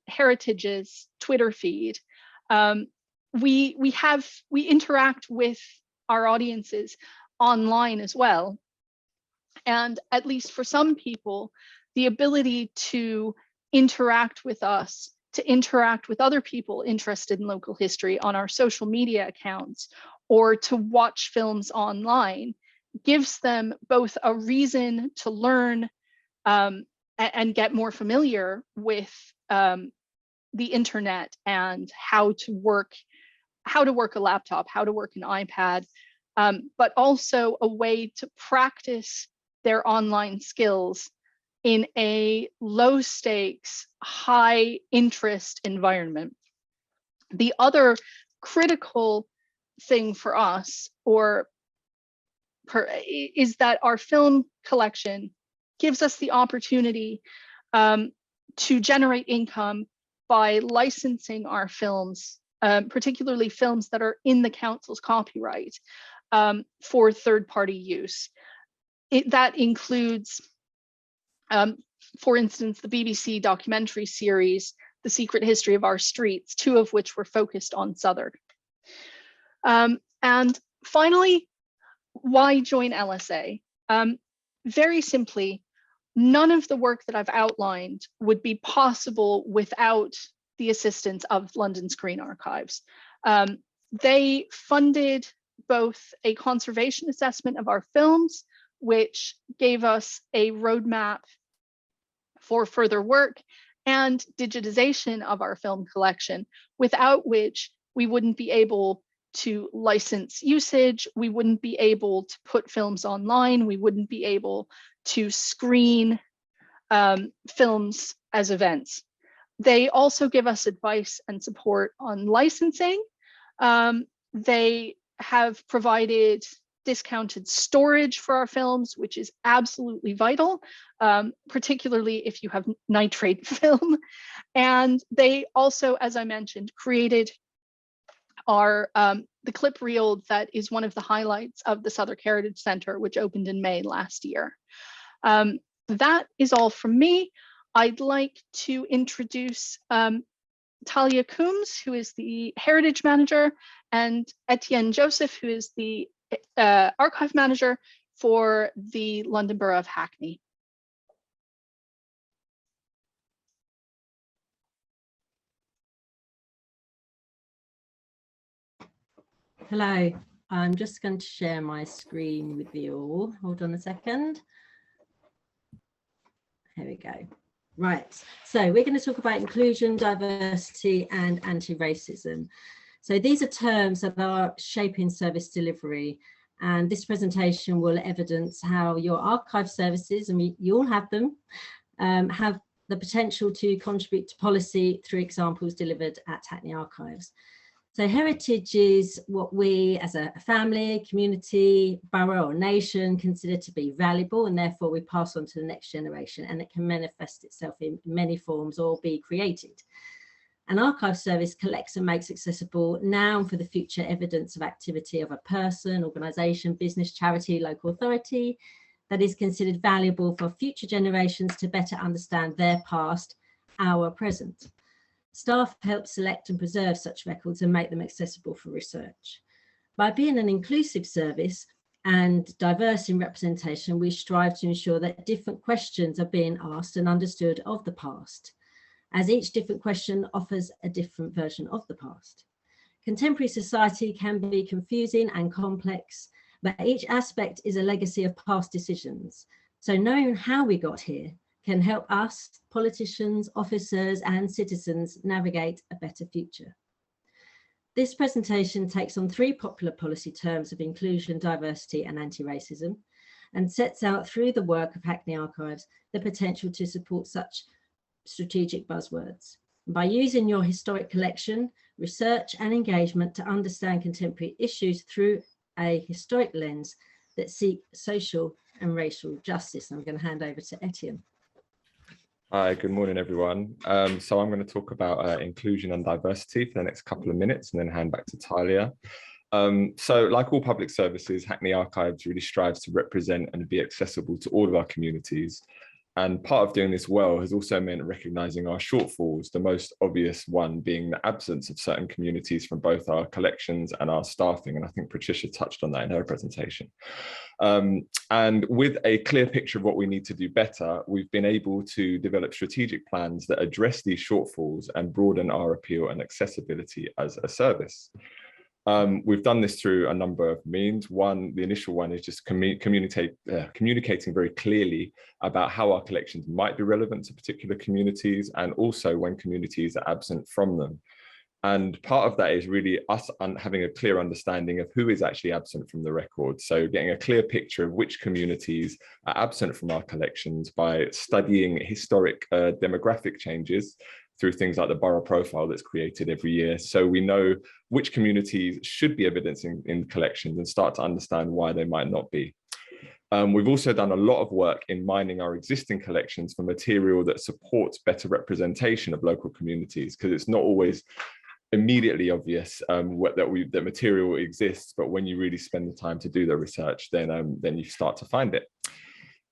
Heritage's Twitter feed. We interact with our audiences online as well. And at least for some people, the ability to interact with us, to interact with other people interested in local history on our social media accounts, or to watch films online, gives them both a reason to learn and get more familiar with the internet and how to work a laptop, how to work an iPad, but also a way to practice their online skills in a low stakes, high interest environment. The other critical thing for us is that our film collection gives us the opportunity to generate income by licensing our films, particularly films that are in the council's copyright, for third-party use. That includes, for instance, the BBC documentary series, The Secret History of Our Streets, 2 of which were focused on Southwark. And finally, why join LSA? Very simply, none of the work that I've outlined would be possible without the assistance of London Screen Archives. They funded both a conservation assessment of our films, which gave us a roadmap for further work, and digitization of our film collection, without which we wouldn't be able to license usage, we wouldn't be able to put films online, we wouldn't be able to screen films as events. They also give us advice and support on licensing. They have provided discounted storage for our films, which is absolutely vital, particularly if you have nitrate film. And they also, as I mentioned, created our the clip reel that is one of the highlights of the Southern Heritage Centre, which opened in May last year. That is all from me. I'd like to introduce Talia Coombs, who is the Heritage Manager, and Etienne Joseph, who is the Archive Manager for the London Borough of Hackney. Hello, I'm just going to share my screen with you all. Hold on a second. Here we go. Right, so we're going to talk about inclusion, diversity and anti-racism. So these are terms that are shaping service delivery, and this presentation will evidence how your archive services, and you all have them, have the potential to contribute to policy through examples delivered at Hackney Archives. So heritage is what we as a family, community, borough or nation consider to be valuable, and therefore we pass on to the next generation, and it can manifest itself in many forms or be created. An archive service collects and makes accessible now and for the future evidence of activity of a person, organisation, business, charity, local authority, that is considered valuable for future generations to better understand their past, our present. Staff help select and preserve such records and make them accessible for research. By being an inclusive service and diverse in representation, we strive to ensure that different questions are being asked and understood of the past, as each different question offers a different version of the past. Contemporary society can be confusing and complex, but each aspect is a legacy of past decisions. So knowing how we got here can help us, politicians, officers, and citizens navigate a better future. This presentation takes on 3 popular policy terms of inclusion, diversity, and anti-racism, and sets out through the work of Hackney Archives the potential to support such strategic buzzwords. By using your historic collection, research, and engagement to understand contemporary issues through a historic lens that seek social and racial justice. I'm going to hand over to Etienne. Hi, good morning, everyone. So I'm going to talk about inclusion and diversity for the next couple of minutes and then hand back to Talia. So like all public services, Hackney Archives really strives to represent and be accessible to all of our communities. And part of doing this well has also meant recognising our shortfalls, the most obvious one being the absence of certain communities from both our collections and our staffing. And I think Patricia touched on that in her presentation. And with a clear picture of what we need to do better, we've been able to develop strategic plans that address these shortfalls and broaden our appeal and accessibility as a service. We've done this through a number of means. The initial one is just communicating very clearly about how our collections might be relevant to particular communities, and also when communities are absent from them. And part of that is really us having a clear understanding of who is actually absent from the record. So getting a clear picture of which communities are absent from our collections by studying historic demographic changes through things like the borough profile that's created every year. So we know which communities should be evidencing in collections and start to understand why they might not be. We've also done a lot of work in mining our existing collections for material that supports better representation of local communities, because it's not always immediately obvious that material exists, but when you really spend the time to do the research, then you start to find it.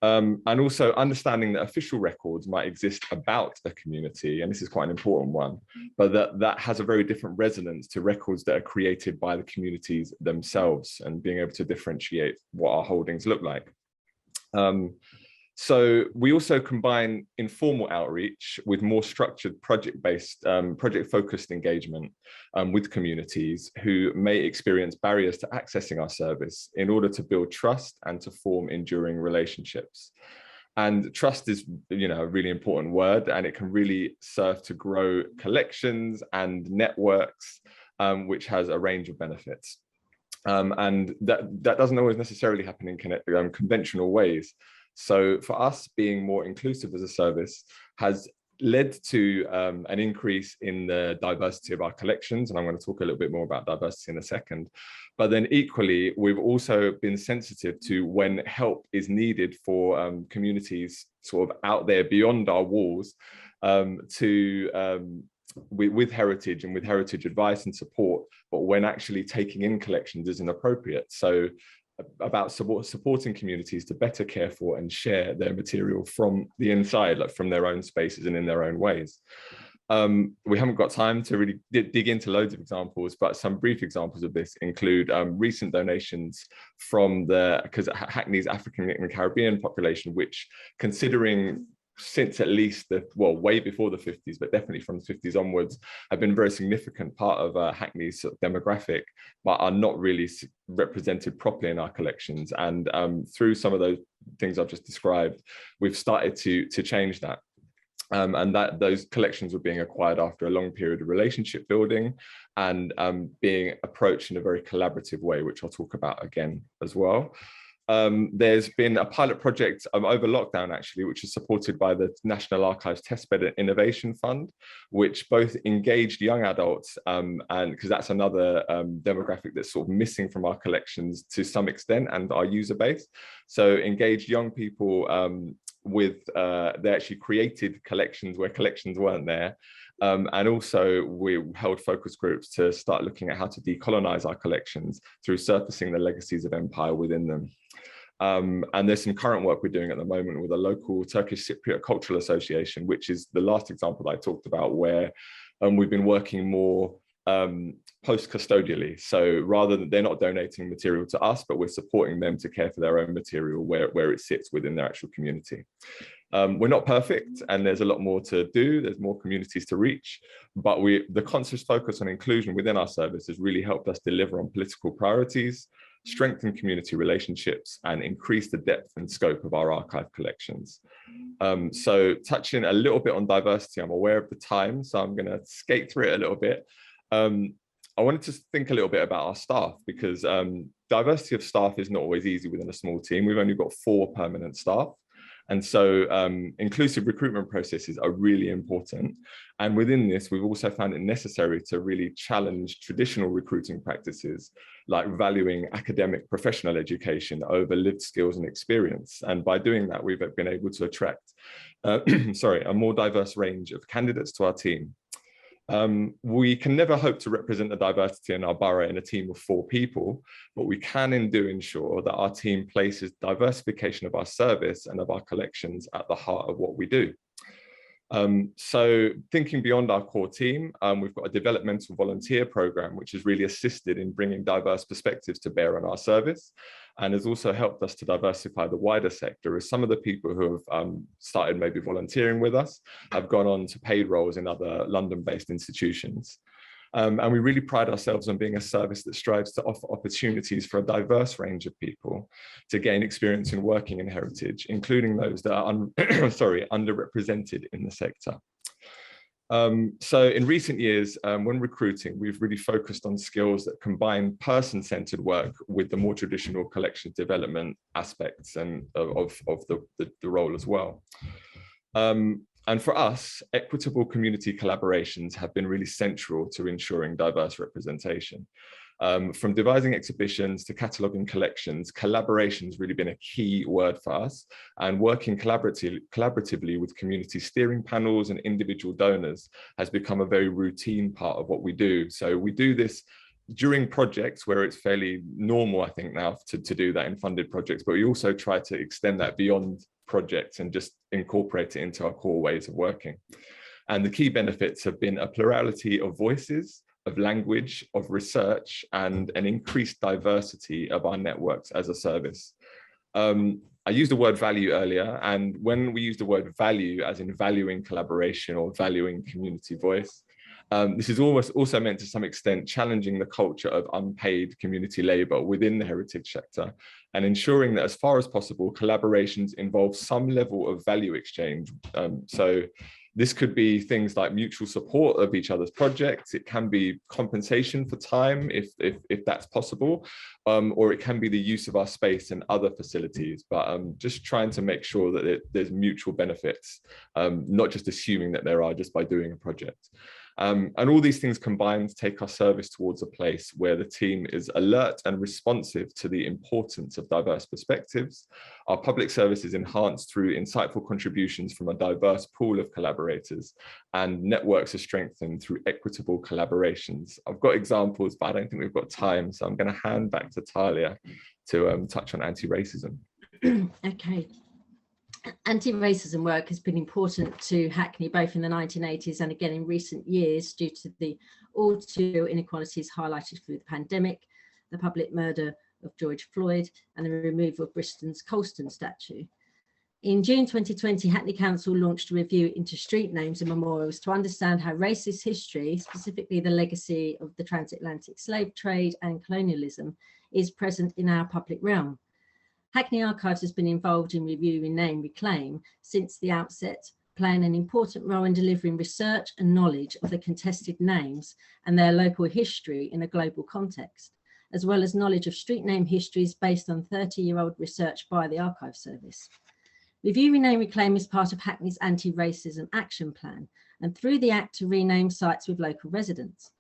And also understanding that official records might exist about a community, and this is quite an important one, but that has a very different resonance to records that are created by the communities themselves, and being able to differentiate what our holdings look like. So we also combine informal outreach with more structured project-based, project-focused engagement with communities who may experience barriers to accessing our service in order to build trust and to form enduring relationships. And trust is, a really important word, and it can really serve to grow collections and networks, which has a range of benefits. And that doesn't always necessarily happen in conventional ways. So for us, being more inclusive as a service has led to an increase in the diversity of our collections. And I'm going to talk a little bit more about diversity in a second. But then equally, we've also been sensitive to when help is needed for communities sort of out there beyond our walls with heritage and with heritage advice and support, but when actually taking in collections isn't appropriate. So about supporting communities to better care for and share their material from the inside, like from their own spaces and in their own ways. We haven't got time to really dig into loads of examples, but some brief examples of this include recent donations from because Hackney's African and Caribbean population, which, considering since at least way before the 50s, but definitely from the 50s onwards, have been a very significant part of Hackney's sort of demographic, but are not really represented properly in our collections. And through some of those things I've just described, we've started to change that. And those collections were being acquired after a long period of relationship building and being approached in a very collaborative way, which I'll talk about again as well. There's been a pilot project over lockdown, actually, which is supported by the National Archives Testbed and Innovation Fund, which both engaged young adults, and because that's another demographic that's sort of missing from our collections to some extent and our user base. So engaged young people they actually created collections where collections weren't there. And also we held focus groups to start looking at how to decolonize our collections through surfacing the legacies of empire within them. And there's some current work we're doing at the moment with a local Turkish Cypriot Cultural Association, which is the last example that I talked about, where we've been working more post-custodially. So rather than, they're not donating material to us, but we're supporting them to care for their own material where it sits within their actual community. We're not perfect, and there's a lot more to do. There's more communities to reach, but the conscious focus on inclusion within our service has really helped us deliver on political priorities, strengthen community relationships, and increase the depth and scope of our archive collections. So touching a little bit on diversity, I'm aware of the time, so I'm going to skate through it a little bit. I wanted to think a little bit about our staff, because diversity of staff is not always easy within a small team. We've only got 4 permanent staff. And so inclusive recruitment processes are really important. And within this, we've also found it necessary to really challenge traditional recruiting practices, like valuing academic professional education over lived skills and experience. And by doing that, we've been able to attract a more diverse range of candidates to our team. We can never hope to represent the diversity in our borough in a team of 4 people, but we can ensure that our team places diversification of our service and of our collections at the heart of what we do. So thinking beyond our core team, we've got a developmental volunteer program, which has really assisted in bringing diverse perspectives to bear on our service, and has also helped us to diversify the wider sector, as some of the people who have started maybe volunteering with us have gone on to paid roles in other London-based institutions. And we really pride ourselves on being a service that strives to offer opportunities for a diverse range of people to gain experience in working in heritage, including those that are underrepresented in the sector. So in recent years, when recruiting, we've really focused on skills that combine person-centered work with the more traditional collection development aspects and of the role as well. And for us, equitable community collaborations have been really central to ensuring diverse representation. From devising exhibitions to cataloguing collections, collaboration's really been a key word for us, and working collaboratively with community steering panels and individual donors has become a very routine part of what we do. So we do this during projects where it's fairly normal, I think, now to do that in funded projects, but we also try to extend that beyond projects and just incorporate it into our core ways of working. And the key benefits have been a plurality of voices, of language, of research, and an increased diversity of our networks as a service. I used the word value earlier, and when we use the word value, as in valuing collaboration or valuing community voice, this is also meant to some extent challenging the culture of unpaid community labour within the heritage sector, and ensuring that as far as possible, collaborations involve some level of value exchange. So this could be things like mutual support of each other's projects. It can be compensation for time if that's possible, or it can be the use of our space and other facilities, but just trying to make sure that there's mutual benefits, not just assuming that there are just by doing a project. And all these things combined take our service towards a place where the team is alert and responsive to the importance of diverse perspectives. Our public service is enhanced through insightful contributions from a diverse pool of collaborators, and networks are strengthened through equitable collaborations. I've got examples, but I don't think we've got time, so I'm going to hand back to Talia to touch on anti-racism. Okay. Anti-racism work has been important to Hackney both in the 1980s and again in recent years due to the all too real inequalities highlighted through the pandemic, the public murder of George Floyd, and the removal of Bristol's Colston statue. In June 2020, Hackney Council launched a review into street names and memorials to understand how racist history, specifically the legacy of the transatlantic slave trade and colonialism, is present in our public realm. Hackney Archives has been involved in reviewing name reclaim since the outset, playing an important role in delivering research and knowledge of the contested names and their local history in a global context, as well as knowledge of street name histories based on 30-year-old research by the Archive Service. Review, Rename, Reclaim is part of Hackney's anti-racism action plan, and through the act to rename sites with local residents.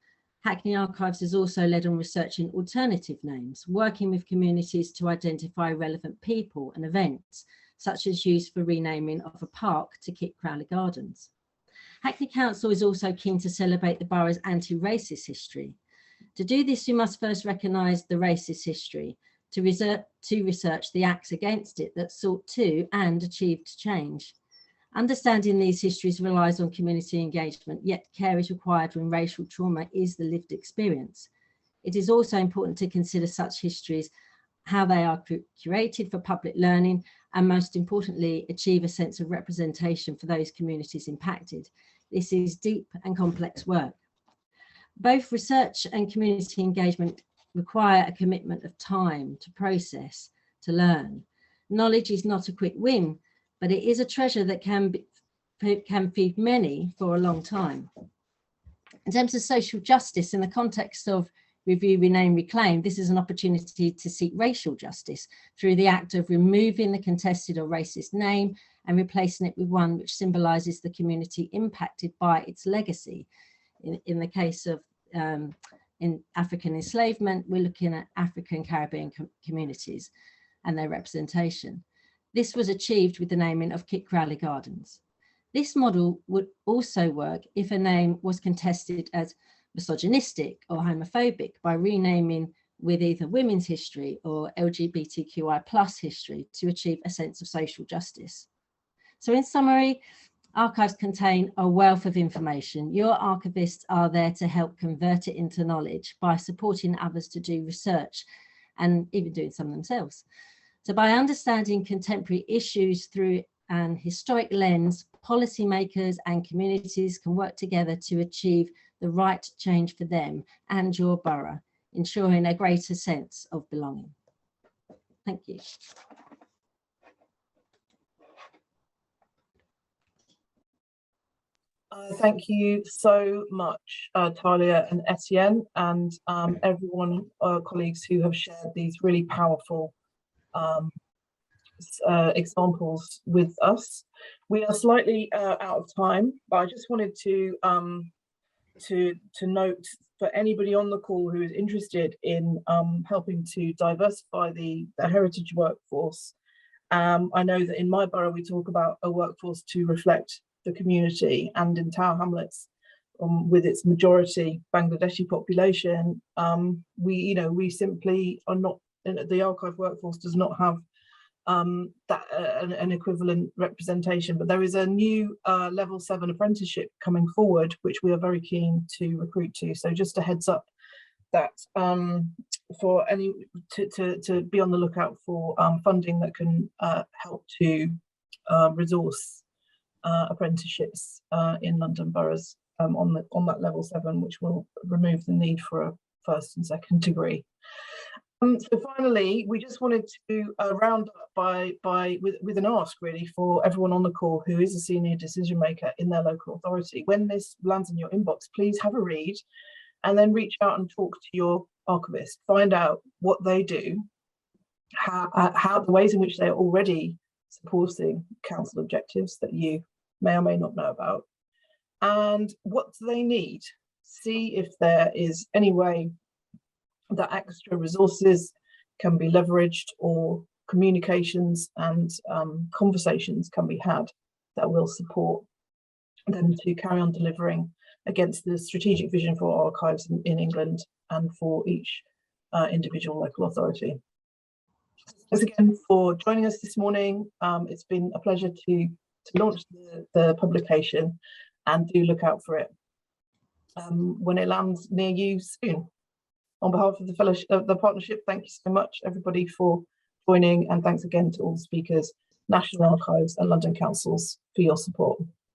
Hackney Archives has also led on researching alternative names, working with communities to identify relevant people and events, such as use for renaming of a park to Kit Crowley Gardens. Hackney Council is also keen to celebrate the borough's anti-racist history. To do this, we must first recognise the racist history. to research the acts against it that sought to and achieved change. Understanding these histories relies on community engagement, yet care is required when racial trauma is the lived experience. It is also important to consider such histories, how they are curated for public learning, and most importantly, achieve a sense of representation for those communities impacted. This is deep and complex work. Both research and community engagement require a commitment of time to process, to learn. Knowledge is not a quick win, but it is a treasure that can feed many for a long time. In terms of social justice, in the context of Review, Rename, Reclaim, this is an opportunity to seek racial justice through the act of removing the contested or racist name and replacing it with one which symbolises the community impacted by its legacy. In the case of in African enslavement, we're looking at African Caribbean communities and their representation. This was achieved with the naming of Kit Crowley Gardens. This model would also work if a name was contested as misogynistic or homophobic by renaming with either women's history or LGBTQI+ history to achieve a sense of social justice. So in summary, archives contain a wealth of information. Your archivists are there to help convert it into knowledge by supporting others to do research and even doing some themselves. So by understanding contemporary issues through an historic lens, policymakers and communities can work together to achieve the right change for them and your borough, ensuring a greater sense of belonging. Thank you. Thank you so much, Talia and Etienne, and everyone, colleagues who have shared these really powerful examples with us. We are slightly out of time, but I just wanted to note for anybody on the call who is interested in helping to diversify the heritage workforce. I know that in my borough we talk about a workforce to reflect the community, and in Tower Hamlets, with its majority Bangladeshi population, we simply are not, the archive workforce does not have an equivalent representation. But there is a new level 7 apprenticeship coming forward, which we are very keen to recruit to. So just a heads up that for any to be on the lookout for funding that can help to resource apprenticeships in London boroughs on that level 7, which will remove the need for a first and second degree. So finally, we just wanted to round up with an ask really for everyone on the call who is a senior decision maker in their local authority. When this lands in your inbox, please have a read and then reach out and talk to your archivist, find out what they do, how the ways in which they're already supporting council objectives that you may or may not know about, and what do they need. See if there is any way that extra resources can be leveraged, or communications and conversations can be had that will support them to carry on delivering against the strategic vision for archives in England and for each individual local authority. Thanks again for joining us this morning. It's been a pleasure to launch the publication, and do look out for it when it lands near you soon. On behalf of the fellowship, the partnership, thank you so much everybody for joining, and thanks again to all the speakers, National Archives and London Councils for your support.